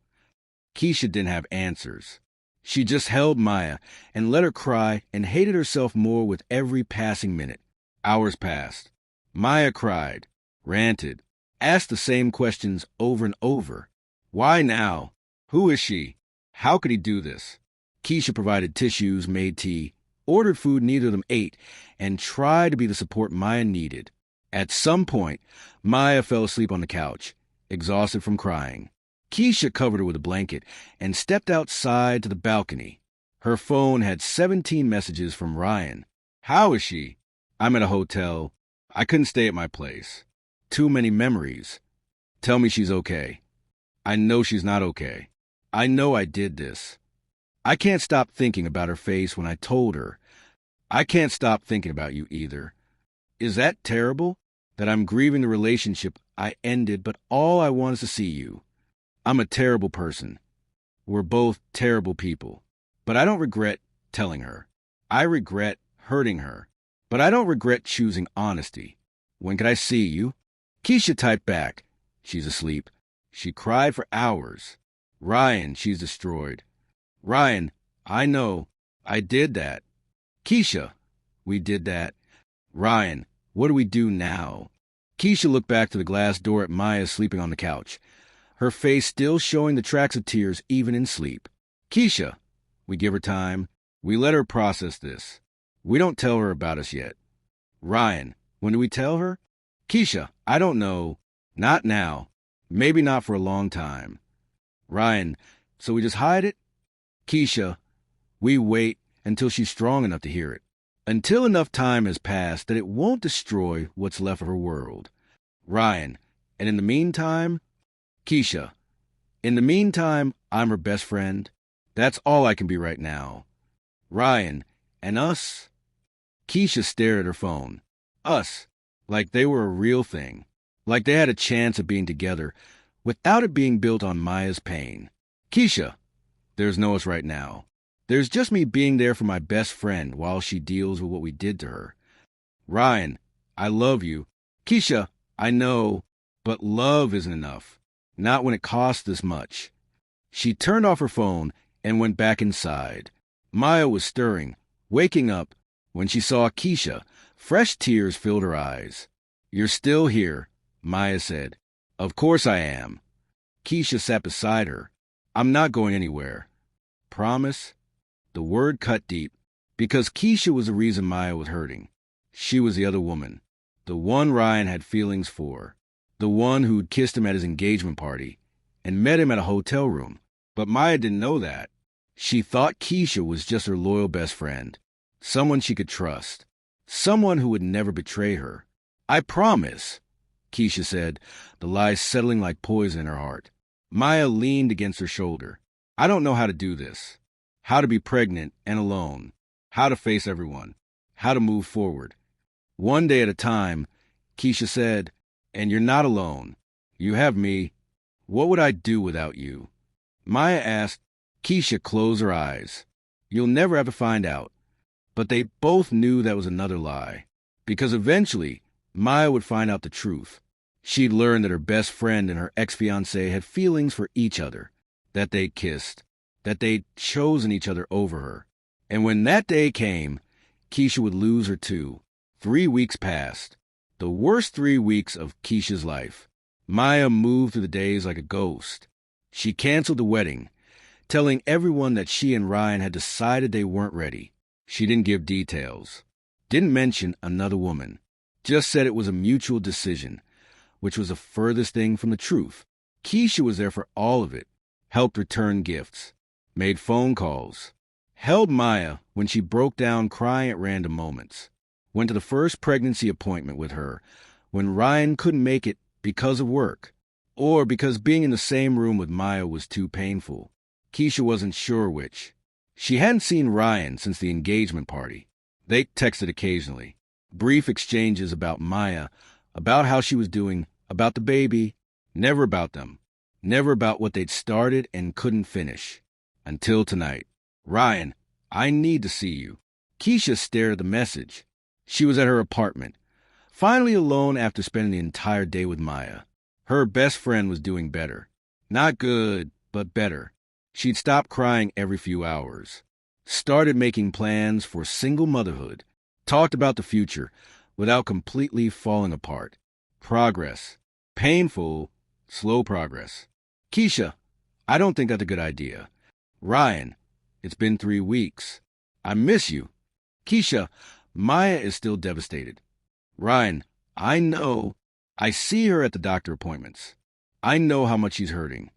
Keisha didn't have answers. She just held Maya and let her cry and hated herself more with every passing minute. Hours passed. Maya cried, ranted, asked the same questions over and over. Why now? Who is she? How could he do this? Keisha provided tissues, made tea, ordered food neither of them ate, and tried to be the support Maya needed. At some point, Maya fell asleep on the couch, exhausted from crying. Keisha covered her with a blanket and stepped outside to the balcony. Her phone had 17 messages from Ryan. How is she? I'm at a hotel. I couldn't stay at my place. Too many memories. Tell me she's okay. I know she's not okay. I know I did this. I can't stop thinking about her face when I told her. I can't stop thinking about you either. Is that terrible? That I'm grieving the relationship I ended, but all I want is to see you. I'm a terrible person. We're both terrible people. But I don't regret telling her. I regret hurting her. But I don't regret choosing honesty. When can I see you? Keisha typed back. She's asleep. She cried for hours. Ryan, she's destroyed. Ryan, I know. I did that. Keisha, we did that. Ryan, what do we do now? Keisha looked back to the glass door at Maya sleeping on the couch, her face still showing the tracks of tears even in sleep. Keisha, we give her time. We let her process this. We don't tell her about us yet. Ryan, when do we tell her? Keisha, I don't know. Not now. Maybe not for a long time. Ryan, so we just hide it? Keisha, we wait until she's strong enough to hear it. Until enough time has passed that it won't destroy what's left of her world. Ryan, and in the meantime? Keisha, in the meantime, I'm her best friend. That's all I can be right now. Ryan, and us? Keisha stared at her phone. Us, like they were a real thing. Like they had a chance of being together without it being built on Maya's pain. Keisha, there's no us right now. There's just me being there for my best friend while she deals with what we did to her. Ryan, I love you. Keisha, I know, but love isn't enough. Not when it costs this much. She turned off her phone and went back inside. Maya was stirring, waking up, when she saw Keisha. Fresh tears filled her eyes. You're still here, Maya said. Of course I am. Keisha sat beside her. I'm not going anywhere. Promise? The word cut deep, because Keisha was the reason Maya was hurting. She was the other woman, the one Ryan had feelings for, the one who'd kissed him at his engagement party and met him at a hotel room. But Maya didn't know that. She thought Keisha was just her loyal best friend, someone she could trust, someone who would never betray her. I promise, Keisha said, the lies settling like poison in her heart. Maya leaned against her shoulder. I don't know how to do this. How to be pregnant and alone. How to face everyone. How to move forward. One day at a time, Keisha said, and you're not alone. You have me. What would I do without you? Maya asked. Keisha closed her eyes. You'll never have to find out. But they both knew that was another lie. Because eventually, Maya would find out the truth. She'd learn that her best friend and her ex-fiancé had feelings for each other, that they'd kissed, that they'd chosen each other over her. And when that day came, Keisha would lose her too. 3 weeks passed. The worst 3 weeks of Keisha's life. Maya moved through the days like a ghost. She canceled the wedding, telling everyone that she and Ryan had decided they weren't ready. She didn't give details. Didn't mention another woman. Just said it was a mutual decision, which was the furthest thing from the truth. Keisha was there for all of it. Helped return gifts. Made phone calls. Held Maya when she broke down crying at random moments. Went to the first pregnancy appointment with her when Ryan couldn't make it because of work, or because being in the same room with Maya was too painful. Keisha wasn't sure which. She hadn't seen Ryan since the engagement party. They texted occasionally. Brief exchanges about Maya, about how she was doing, about the baby. Never about them. Never about what they'd started and couldn't finish. Until tonight. Ryan, I need to see you. Keisha stared at the message. She was at her apartment, finally alone after spending the entire day with Maya. Her best friend was doing better. Not good, but better. She'd stopped crying every few hours. Started making plans for single motherhood. Talked about the future without completely falling apart. Progress. Painful, slow progress. Keisha, I don't think that's a good idea. Ryan, it's been 3 weeks. I miss you. Keisha, Maya is still devastated. Ryan, I know. I see her at the doctor appointments. I know how much she's hurting.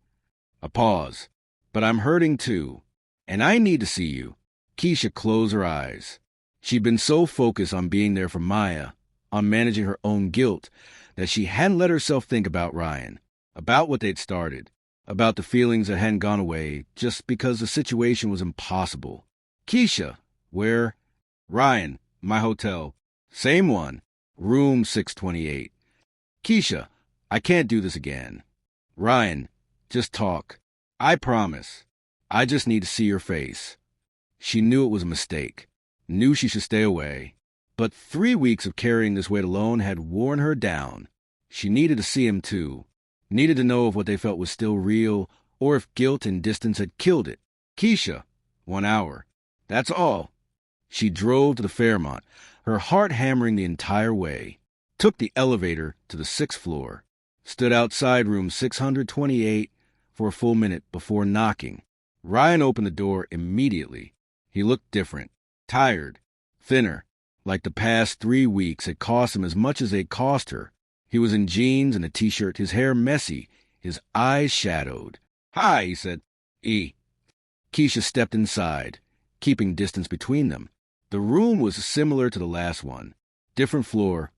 A pause. But I'm hurting too. And I need to see you. Keisha closed her eyes. She'd been so focused on being there for Maya, on managing her own guilt, that she hadn't let herself think about Ryan, about what they'd started, about the feelings that hadn't gone away just because the situation was impossible. Keisha, where? Ryan, my hotel. Same one. Room 628. Keisha, I can't do this again. Ryan, just talk. I promise. I just need to see your face. She knew it was a mistake. Knew she should stay away. But 3 weeks of carrying this weight alone had worn her down. She needed to see him too. Needed to know if what they felt was still real or if guilt and distance had killed it. Keisha, 1 hour. That's all. She drove to the Fairmont, her heart hammering the entire way. Took the elevator to the 6th floor. Stood outside room 628 for a full minute before knocking. Ryan opened the door immediately. He looked different. Tired. Thinner. Like the past 3 weeks had cost him as much as they'd cost her. He was in jeans and a t-shirt, his hair messy, his eyes shadowed. Hi, he said. E. Keisha stepped inside, keeping distance between them. The room was similar to the last one. Different floor.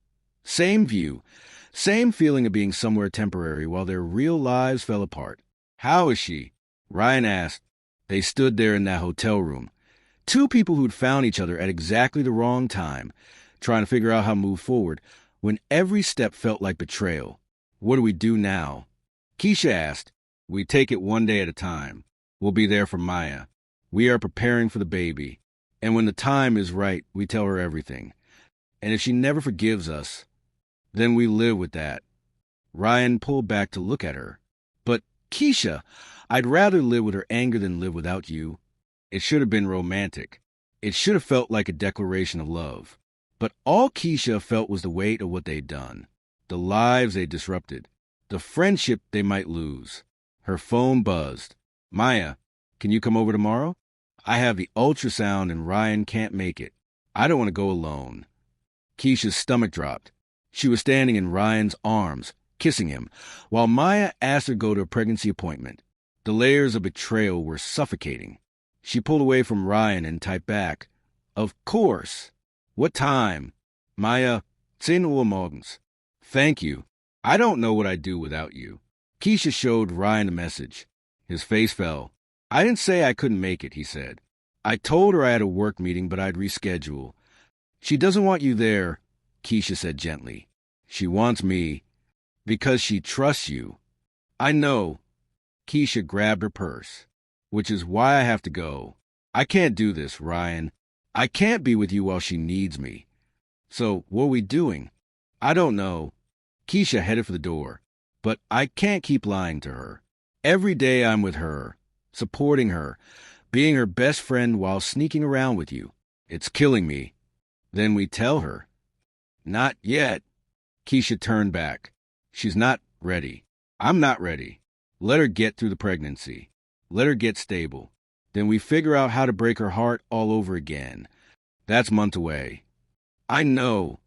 Same view. Same feeling of being somewhere temporary while their real lives fell apart. How is she? Ryan asked. They stood there in that hotel room. Two people who'd found each other at exactly the wrong time, trying to figure out how to move forward, when every step felt like betrayal. What do we do now? Keisha asked. We take it one day at a time. We'll be there for Maya. We are preparing for the baby. And when the time is right, we tell her everything. And if she never forgives us, then we live with that. Ryan pulled back to look at her. But, Keisha, I'd rather live with her anger than live without you. It should have been romantic. It should have felt like a declaration of love. But all Keisha felt was the weight of what they'd done, the lives they disrupted, the friendship they might lose. Her phone buzzed. Maya, can you come over tomorrow? I have the ultrasound and Ryan can't make it. I don't want to go alone. Keisha's stomach dropped. She was standing in Ryan's arms, kissing him, while Maya asked her to go to a pregnancy appointment. The layers of betrayal were suffocating. She pulled away from Ryan and typed back, Of course. What time? Maya, 10 Uhr morgens. Thank you. I don't know what I'd do without you. Keisha showed Ryan the message. His face fell. I didn't say I couldn't make it, he said. I told her I had a work meeting, but I'd reschedule. She doesn't want you there, Keisha said gently. She wants me. Because she trusts you. I know. Keisha grabbed her purse. Which is why I have to go. I can't do this, Ryan. I can't be with you while she needs me. So, what are we doing? I don't know. Keisha headed for the door. But I can't keep lying to her. Every day I'm with her, supporting her, being her best friend while sneaking around with you. It's killing me. Then we tell her. Not yet. Keisha turned back. She's not ready. I'm not ready. Let her get through the pregnancy. Let her get stable. Then we figure out how to break her heart all over again. That's months away. I know.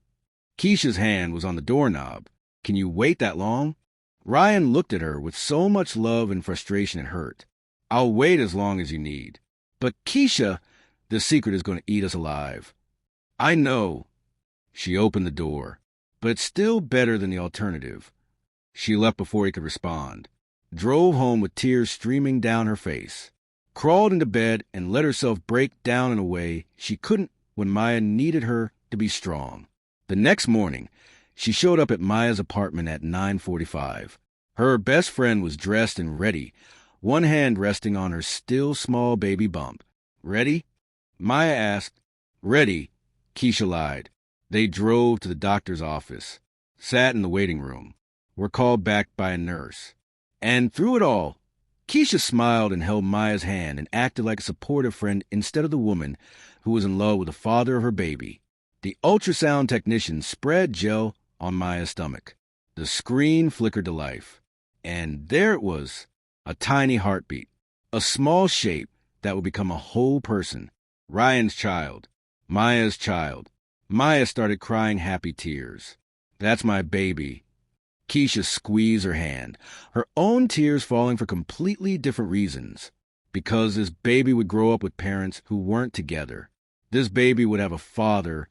Keisha's hand was on the doorknob. Can you wait that long? Ryan looked at her with so much love and frustration it hurt. I'll wait as long as you need. But Keisha, the secret is going to eat us alive. I know. She opened the door. But it's still better than the alternative. She left before he could respond. Drove home with tears streaming down her face. Crawled into bed and let herself break down in a way she couldn't when Maya needed her to be strong. The next morning, she showed up at Maya's apartment at 9:45. Her best friend was dressed and ready, one hand resting on her still small baby bump. Ready? Maya asked. Ready, Keisha lied. They drove to the doctor's office, sat in the waiting room, were called back by a nurse. And through it all, Keisha smiled and held Maya's hand and acted like a supportive friend instead of the woman who was in love with the father of her baby. The ultrasound technician spread gel on Maya's stomach. The screen flickered to life. And there it was, a tiny heartbeat, a small shape that would become a whole person. Ryan's child, Maya's child. Maya started crying happy tears. That's my baby. Keisha squeezed her hand, her own tears falling for completely different reasons. Because this baby would grow up with parents who weren't together. This baby would have a father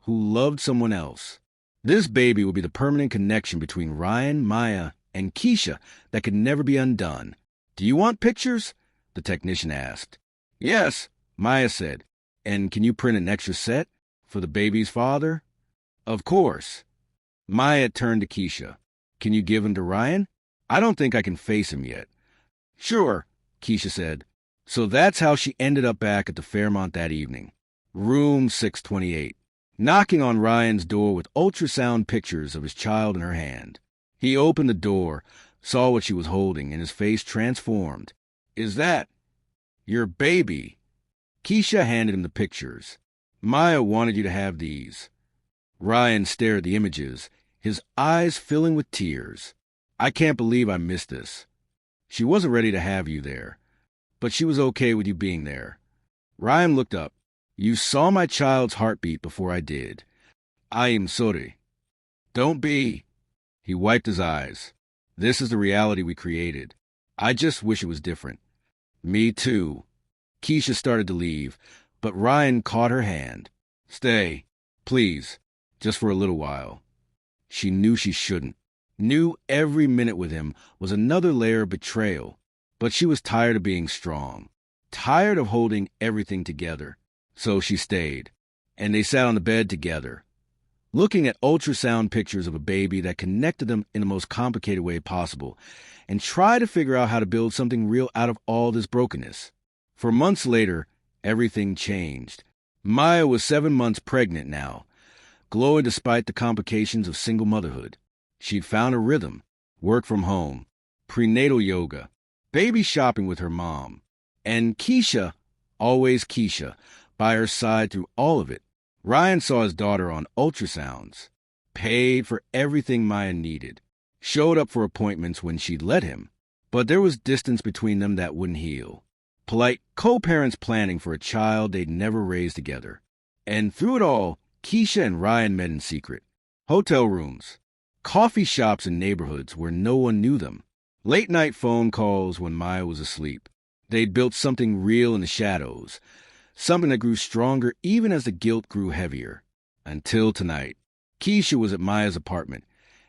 who loved someone else. This baby would be the permanent connection between Ryan, Maya, and Keisha that could never be undone. Do you want pictures? The technician asked. Yes, Maya said. And can you print an extra set for the baby's father? Of course. Maya turned to Keisha. Can you give him to Ryan? I don't think I can face him yet. Sure, Keisha said. So that's how she ended up back at the Fairmont that evening. Room 628. Knocking on Ryan's door with ultrasound pictures of his child in her hand. He opened the door, saw what she was holding, and his face transformed. Is that your baby? Keisha handed him the pictures. Maya wanted you to have these. Ryan stared at the images, his eyes filling with tears. I can't believe I missed this. She wasn't ready to have you there, but she was okay with you being there. Ryan looked up. You saw my child's heartbeat before I did. I am sorry. Don't be. He wiped his eyes. This is the reality we created. I just wish it was different. Me too. Keisha started to leave, but Ryan caught her hand. Stay, please, just for a little while. She knew she shouldn't. Knew every minute with him was another layer of betrayal. But she was tired of being strong. Tired of holding everything together. So she stayed. And they sat on the bed together, looking at ultrasound pictures of a baby that connected them in the most complicated way possible, and tried to figure out how to build something real out of all this brokenness. For months later, everything changed. Maya was 7 months pregnant now, glowing despite the complications of single motherhood. She'd found a rhythm, work from home, prenatal yoga, baby shopping with her mom, and Keisha, always Keisha, by her side through all of it. Ryan saw his daughter on ultrasounds, paid for everything Maya needed, showed up for appointments when she'd let him, but there was distance between them that wouldn't heal. Polite co-parents planning for a child they'd never raised together. And through it all, Keisha and Ryan met in secret. Hotel rooms, coffee shops in neighborhoods where no one knew them, late-night phone calls when Maya was asleep. They'd built something real in the shadows, something that grew stronger even as the guilt grew heavier. Until tonight. Keisha was at Maya's apartment,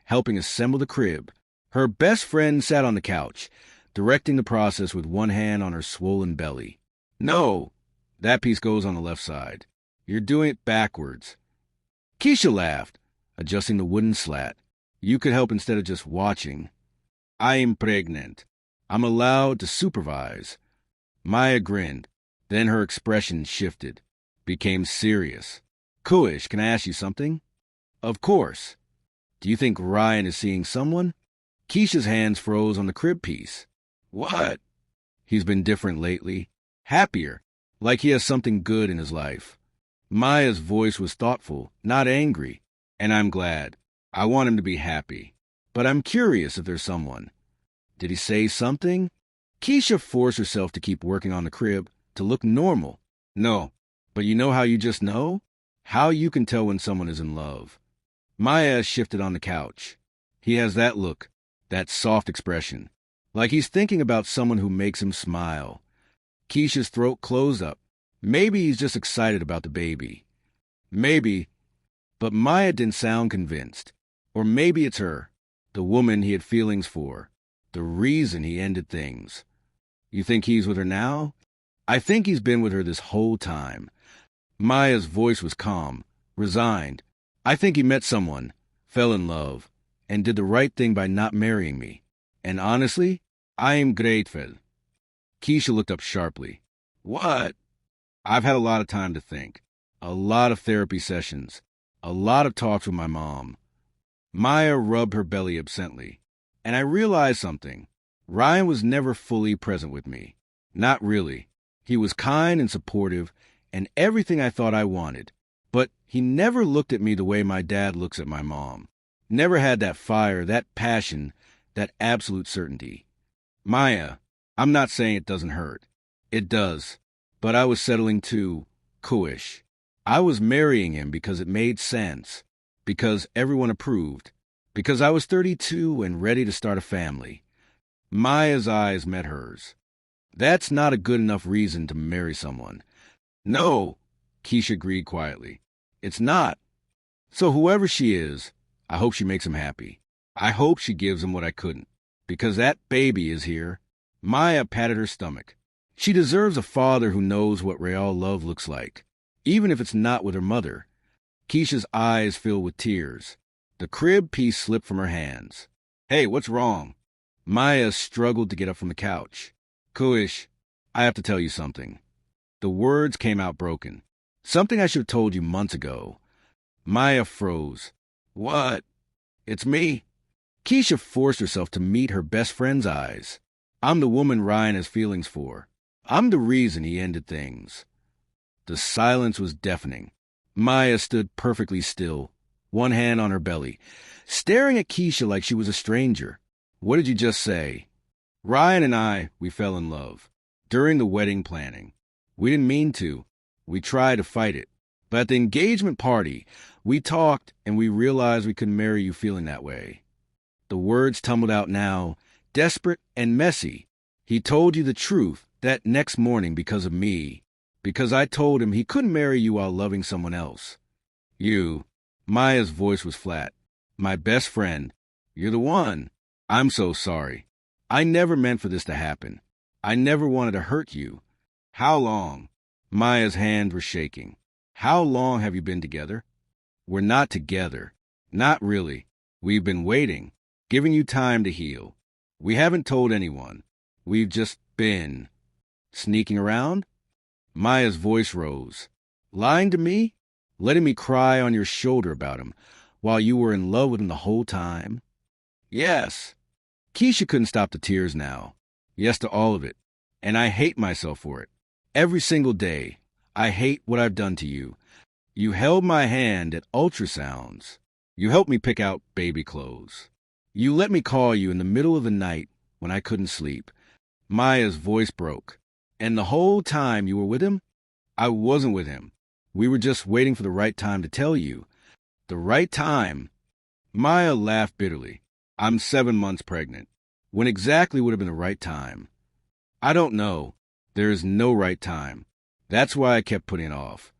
helping assemble the crib. Her best friend sat on the couch, directing the process with one hand on her swollen belly. No, that piece goes on the left side. You're doing it backwards. Keisha laughed, adjusting the wooden slat. You could help instead of just watching. I am pregnant. I'm allowed to supervise. Maya grinned. Then her expression shifted, became serious. Kuish, can I ask you something? Of course. Do you think Ryan is seeing someone? Keisha's hands froze on the crib piece. What? He's been different lately. Happier, like he has something good in his life. Maya's voice was thoughtful, not angry. And I'm glad. I want him to be happy. But I'm curious if there's someone. Did he say something? Keisha forced herself to keep working on the crib, to look normal. No, but you know how you just know? How you can tell when someone is in love. Maya shifted on the couch. He has that look, that soft expression, like he's thinking about someone who makes him smile. Keisha's throat closed up. Maybe he's just excited about the baby. Maybe, but Maya didn't sound convinced. Or maybe it's her, the woman he had feelings for, the reason he ended things. You think he's with her now? I think he's been with her this whole time. Maya's voice was calm, resigned. I think he met someone, fell in love, and did the right thing by not marrying me. And honestly, I am grateful. Keisha looked up sharply. What? I've had a lot of time to think. A lot of therapy sessions. A lot of talks with my mom. Maya rubbed her belly absently. And I realized something. Ryan was never fully present with me. Not really. He was kind and supportive and everything I thought I wanted. But he never looked at me the way my dad looks at my mom. Never had that fire, that passion, that absolute certainty. Maya, I'm not saying it doesn't hurt. It does. But I was settling too coish. I was marrying him because it made sense. Because everyone approved. Because I was 32 and ready to start a family. Maya's eyes met hers. That's not a good enough reason to marry someone. No, Keisha agreed quietly. It's not. So whoever she is, I hope she makes him happy. I hope she gives him what I couldn't. Because that baby is here. Maya patted her stomach. She deserves a father who knows what real love looks like, even if it's not with her mother. Keisha's eyes filled with tears. The crib piece slipped from her hands. Hey, what's wrong? Maya struggled to get up from the couch. Kuish, I have to tell you something. The words came out broken. Something I should have told you months ago. Maya froze. What? It's me. Keisha forced herself to meet her best friend's eyes. I'm the woman Ryan has feelings for. I'm the reason he ended things. The silence was deafening. Maya stood perfectly still, one hand on her belly, staring at Keisha like she was a stranger. What did you just say? Ryan and I, we fell in love. During the wedding planning. We didn't mean to. We tried to fight it. But at the engagement party, we talked and we realized we couldn't marry you feeling that way. The words tumbled out now, desperate and messy. He told you the truth that next morning because of me. Because I told him he couldn't marry you while loving someone else. You. Maya's voice was flat. My best friend. You're the one. I'm so sorry. I never meant for this to happen. I never wanted to hurt you. How long? Maya's hands were shaking. How long have you been together? We're not together. Not really. We've been waiting, giving you time to heal. We haven't told anyone. We've just been. Sneaking around? Maya's voice rose. Lying to me? Letting me cry on your shoulder about him, while you were in love with him the whole time? Yes. Keisha couldn't stop the tears now. Yes to all of it. And I hate myself for it. Every single day. I hate what I've done to you. You held my hand at ultrasounds. You helped me pick out baby clothes. You let me call you in the middle of the night when I couldn't sleep. Maya's voice broke. And the whole time you were with him? I wasn't with him. We were just waiting for the right time to tell you. The right time. Maya laughed bitterly. I'm 7 months pregnant. When exactly would have been the right time? I don't know. There is no right time. That's why I kept putting it off.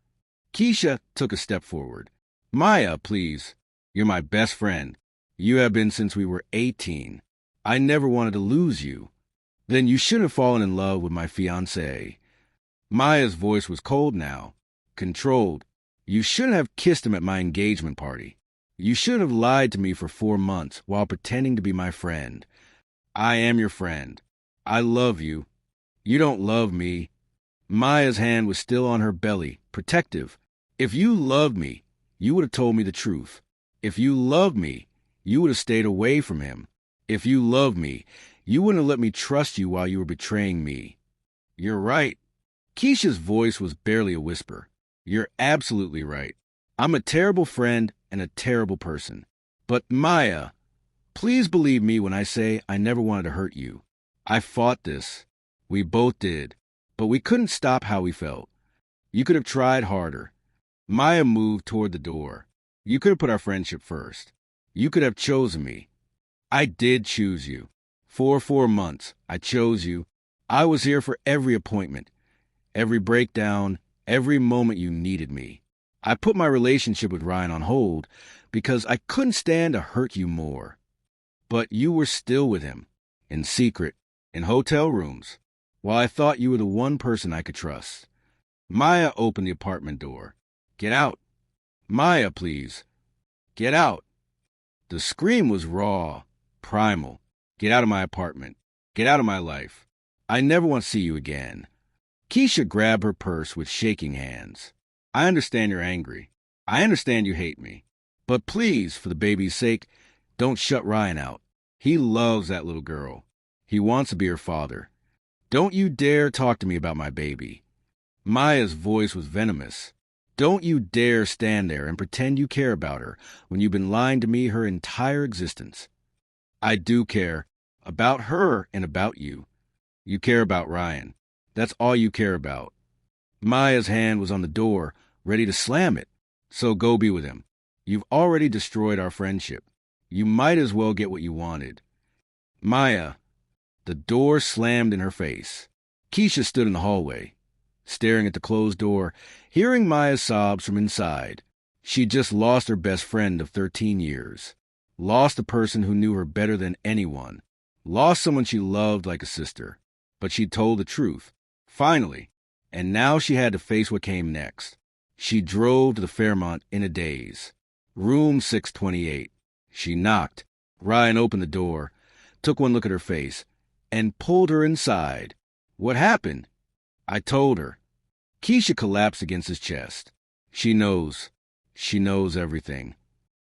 Keisha took a step forward. Maya, please. You're my best friend. You have been since we were 18. I never wanted to lose you. Then you shouldn't have fallen in love with my fiancé. Maya's voice was cold now, controlled. You shouldn't have kissed him at my engagement party. You shouldn't have lied to me for 4 months while pretending to be my friend. I am your friend. I love you. You don't love me. Maya's hand was still on her belly, protective. If you loved me, you would have told me the truth. If you loved me, you would have stayed away from him. If you loved me, you wouldn't have let me trust you while you were betraying me. You're right. Keisha's voice was barely a whisper. You're absolutely right. I'm a terrible friend and a terrible person. But Maya, please believe me when I say I never wanted to hurt you. I fought this. We both did. But we couldn't stop how we felt. You could have tried harder. Maya moved toward the door. You could have put our friendship first. You could have chosen me. I did choose you. For 4 months, I chose you. I was here for every appointment, every breakdown, every moment you needed me. I put my relationship with Ryan on hold because I couldn't stand to hurt you more. But you were still with him, in secret, in hotel rooms, while I thought you were the one person I could trust. Maya opened the apartment door. Get out. Maya, please. Get out. The scream was raw, primal. Get out of my apartment. Get out of my life. I never want to see you again. Keisha grabbed her purse with shaking hands. I understand you're angry. I understand you hate me. But please, for the baby's sake, don't shut Ryan out. He loves that little girl. He wants to be her father. Don't you dare talk to me about my baby. Maya's voice was venomous. Don't you dare stand there and pretend you care about her when you've been lying to me her entire existence. I do care. About her and about you. You care about Ryan. That's all you care about. Maya's hand was on the door, ready to slam it. So go be with him. You've already destroyed our friendship. You might as well get what you wanted. Maya. The door slammed in her face. Keisha stood in the hallway, staring at the closed door, hearing Maya's sobs from inside. She'd just lost her best friend of 13 years. Lost a person who knew her better than anyone. Lost someone she loved like a sister. But she'd told the truth. Finally. And now she had to face what came next. She drove to the Fairmont in a daze. Room 628. She knocked. Ryan opened the door, took one look at her face, and pulled her inside. What happened? I told her. Keisha collapsed against his chest. She knows. She knows everything.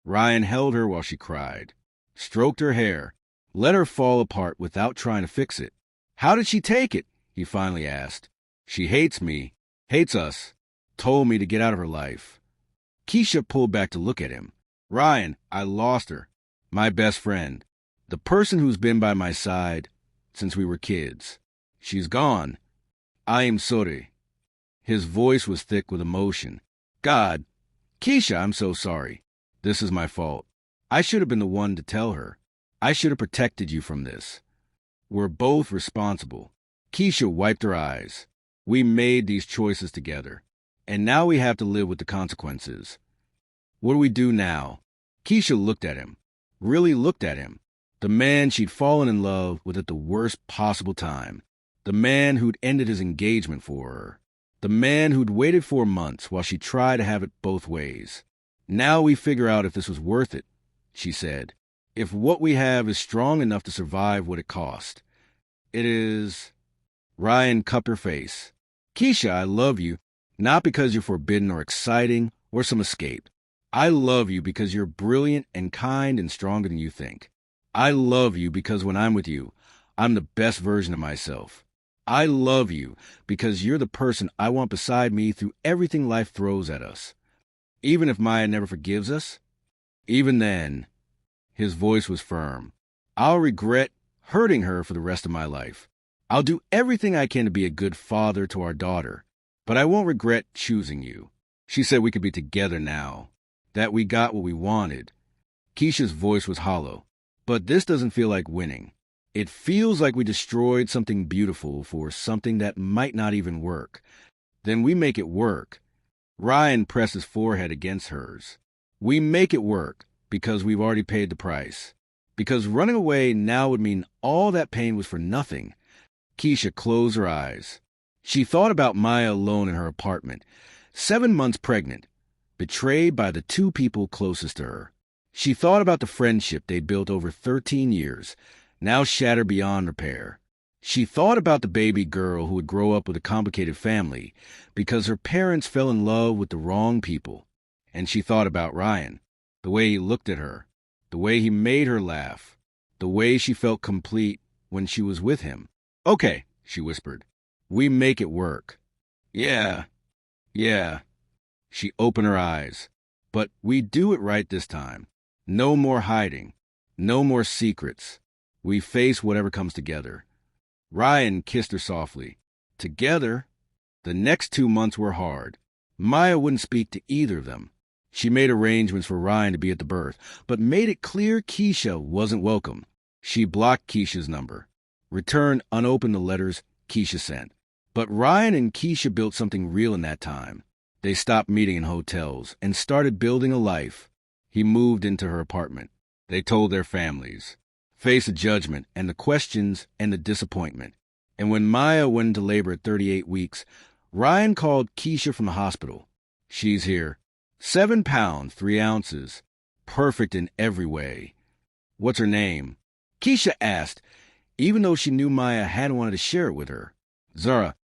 Ryan held her while she cried, stroked her hair, let her fall apart without trying to fix it. How did she take it? He finally asked. She hates me, hates us, told me to get out of her life. Keisha pulled back to look at him. Ryan, I lost her. My best friend. The person who's been by my side since we were kids. She's gone. I am sorry. His voice was thick with emotion. God, Keisha, I'm so sorry. This is my fault. I should have been the one to tell her. I should have protected you from this. We're both responsible. Keisha wiped her eyes. We made these choices together. And now we have to live with the consequences. What do we do now? Keisha looked at him. Really looked at him. The man she'd fallen in love with at the worst possible time. The man who'd ended his engagement for her. The man who'd waited 4 months while she tried to have it both ways. Now we figure out if this was worth it, she said. If what we have is strong enough to survive what it cost. It is... Ryan cupped her face. Keisha, I love you, not because you're forbidden or exciting or some escape. I love you because you're brilliant and kind and stronger than you think. I love you because when I'm with you, I'm the best version of myself. I love you because you're the person I want beside me through everything life throws at us. Even if Maya never forgives us, even then, his voice was firm. I'll regret hurting her for the rest of my life. I'll do everything I can to be a good father to our daughter, but I won't regret choosing you. She said we could be together now, that we got what we wanted. Keisha's voice was hollow. But this doesn't feel like winning. It feels like we destroyed something beautiful for something that might not even work. Then we make it work. Ryan pressed his forehead against hers. We make it work because we've already paid the price. Because running away now would mean all that pain was for nothing. Keisha closed her eyes. She thought about Maya alone in her apartment, 7 months pregnant, betrayed by the two people closest to her. She thought about the friendship they'd built over 13 years, now shattered beyond repair. She thought about the baby girl who would grow up with a complicated family because her parents fell in love with the wrong people. And she thought about Ryan, the way he looked at her, the way he made her laugh, the way she felt complete when she was with him. Okay, she whispered. We make it work. Yeah. She opened her eyes. But we do it right this time. No more hiding. No more secrets. We face whatever comes together. Ryan kissed her softly. Together? The next 2 months were hard. Maya wouldn't speak to either of them. She made arrangements for Ryan to be at the birth, but made it clear Keisha wasn't welcome. She blocked Keisha's number, returned unopened the letters Keisha sent. But Ryan and Keisha built something real in that time. They stopped meeting in hotels and started building a life. He moved into her apartment. They told their families, faced the judgment and the questions and the disappointment. And when Maya went into labor at 38 weeks, Ryan called Keisha from the hospital. She's here. 7 pounds, 3 ounces. Perfect in every way. What's her name? Keisha asked, even though she knew Maya hadn't wanted to share it with her. Zara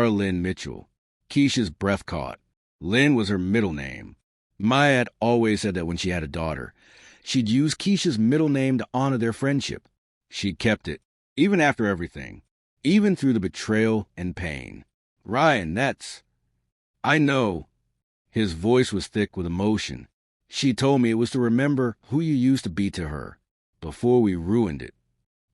Lynn Mitchell. Keisha's breath caught. Lynn was her middle name. Maya had always said that when she had a daughter, she'd use Keisha's middle name to honor their friendship. She kept it, even after everything, even through the betrayal and pain. Ryan, I know. His voice was thick with emotion. She told me it was to remember who you used to be to her, before we ruined it.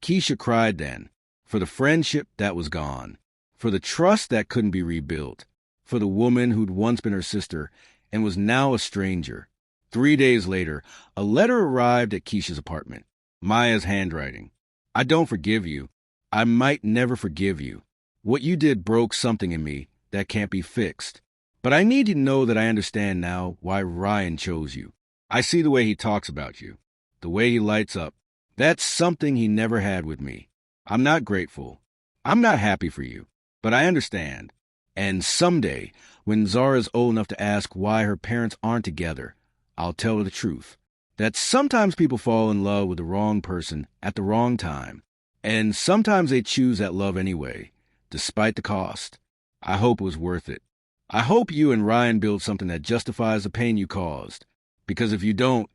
Keisha cried then, for the friendship that was gone, for the trust that couldn't be rebuilt, for the woman who'd once been her sister and was now a stranger. 3 days later, a letter arrived at Keisha's apartment. Maya's handwriting. I don't forgive you. I might never forgive you. What you did broke something in me that can't be fixed. But I need you to know that I understand now why Ryan chose you. I see the way he talks about you, the way he lights up. That's something he never had with me. I'm not grateful. I'm not happy for you, but I understand. And someday, when Zara's old enough to ask why her parents aren't together, I'll tell her the truth. That sometimes people fall in love with the wrong person at the wrong time. And sometimes they choose that love anyway, despite the cost. I hope it was worth it. I hope you and Ryan build something that justifies the pain you caused. Because if you don't,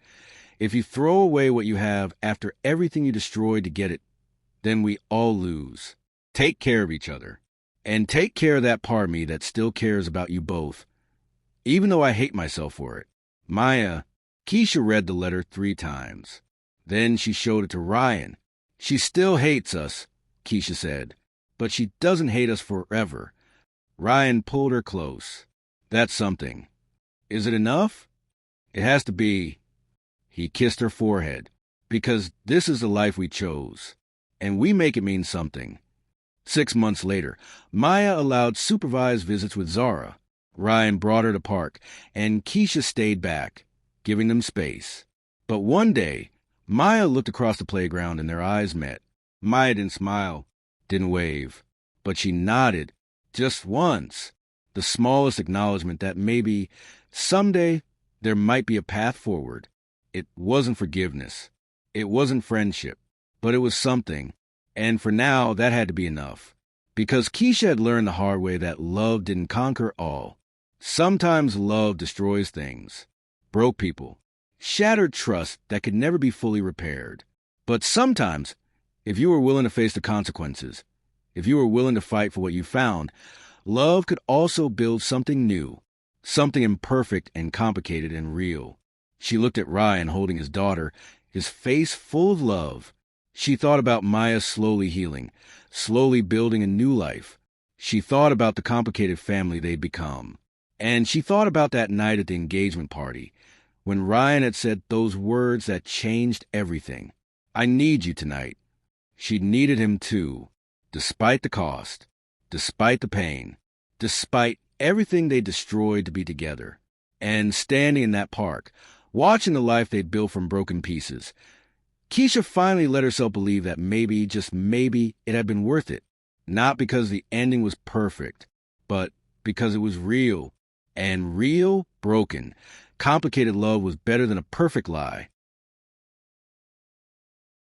if you throw away what you have after everything you destroyed to get it, then we all lose. Take care of each other. And take care of that part of me that still cares about you both, even though I hate myself for it. Maya. Keisha read the letter 3 times. Then she showed it to Ryan. She still hates us, Keisha said, but she doesn't hate us forever. Ryan pulled her close. That's something. Is it enough? It has to be. He kissed her forehead. Because this is the life we chose. And we make it mean something. 6 months later, Maya allowed supervised visits with Zara. Ryan brought her to park, and Keisha stayed back, giving them space. But one day, Maya looked across the playground and their eyes met. Maya didn't smile, didn't wave, but she nodded, just once. The smallest acknowledgement that maybe, someday, there might be a path forward. It wasn't forgiveness. It wasn't friendship. But it was something. And for now, that had to be enough. Because Keisha had learned the hard way that love didn't conquer all. Sometimes love destroys things. Broke people. Shattered trust that could never be fully repaired. But sometimes, if you were willing to face the consequences, if you were willing to fight for what you found, love could also build something new. Something imperfect and complicated and real. She looked at Ryan holding his daughter, his face full of love. She thought about Maya slowly healing, slowly building a new life. She thought about the complicated family they'd become. And she thought about that night at the engagement party, when Ryan had said those words that changed everything. I need you tonight. She needed him too, despite the cost, despite the pain, despite everything they destroyed to be together. And standing in that park, watching the life they'd built from broken pieces, Keisha finally let herself believe that maybe, just maybe, it had been worth it. Not because the ending was perfect, but because it was real. And real, broken, complicated love was better than a perfect lie.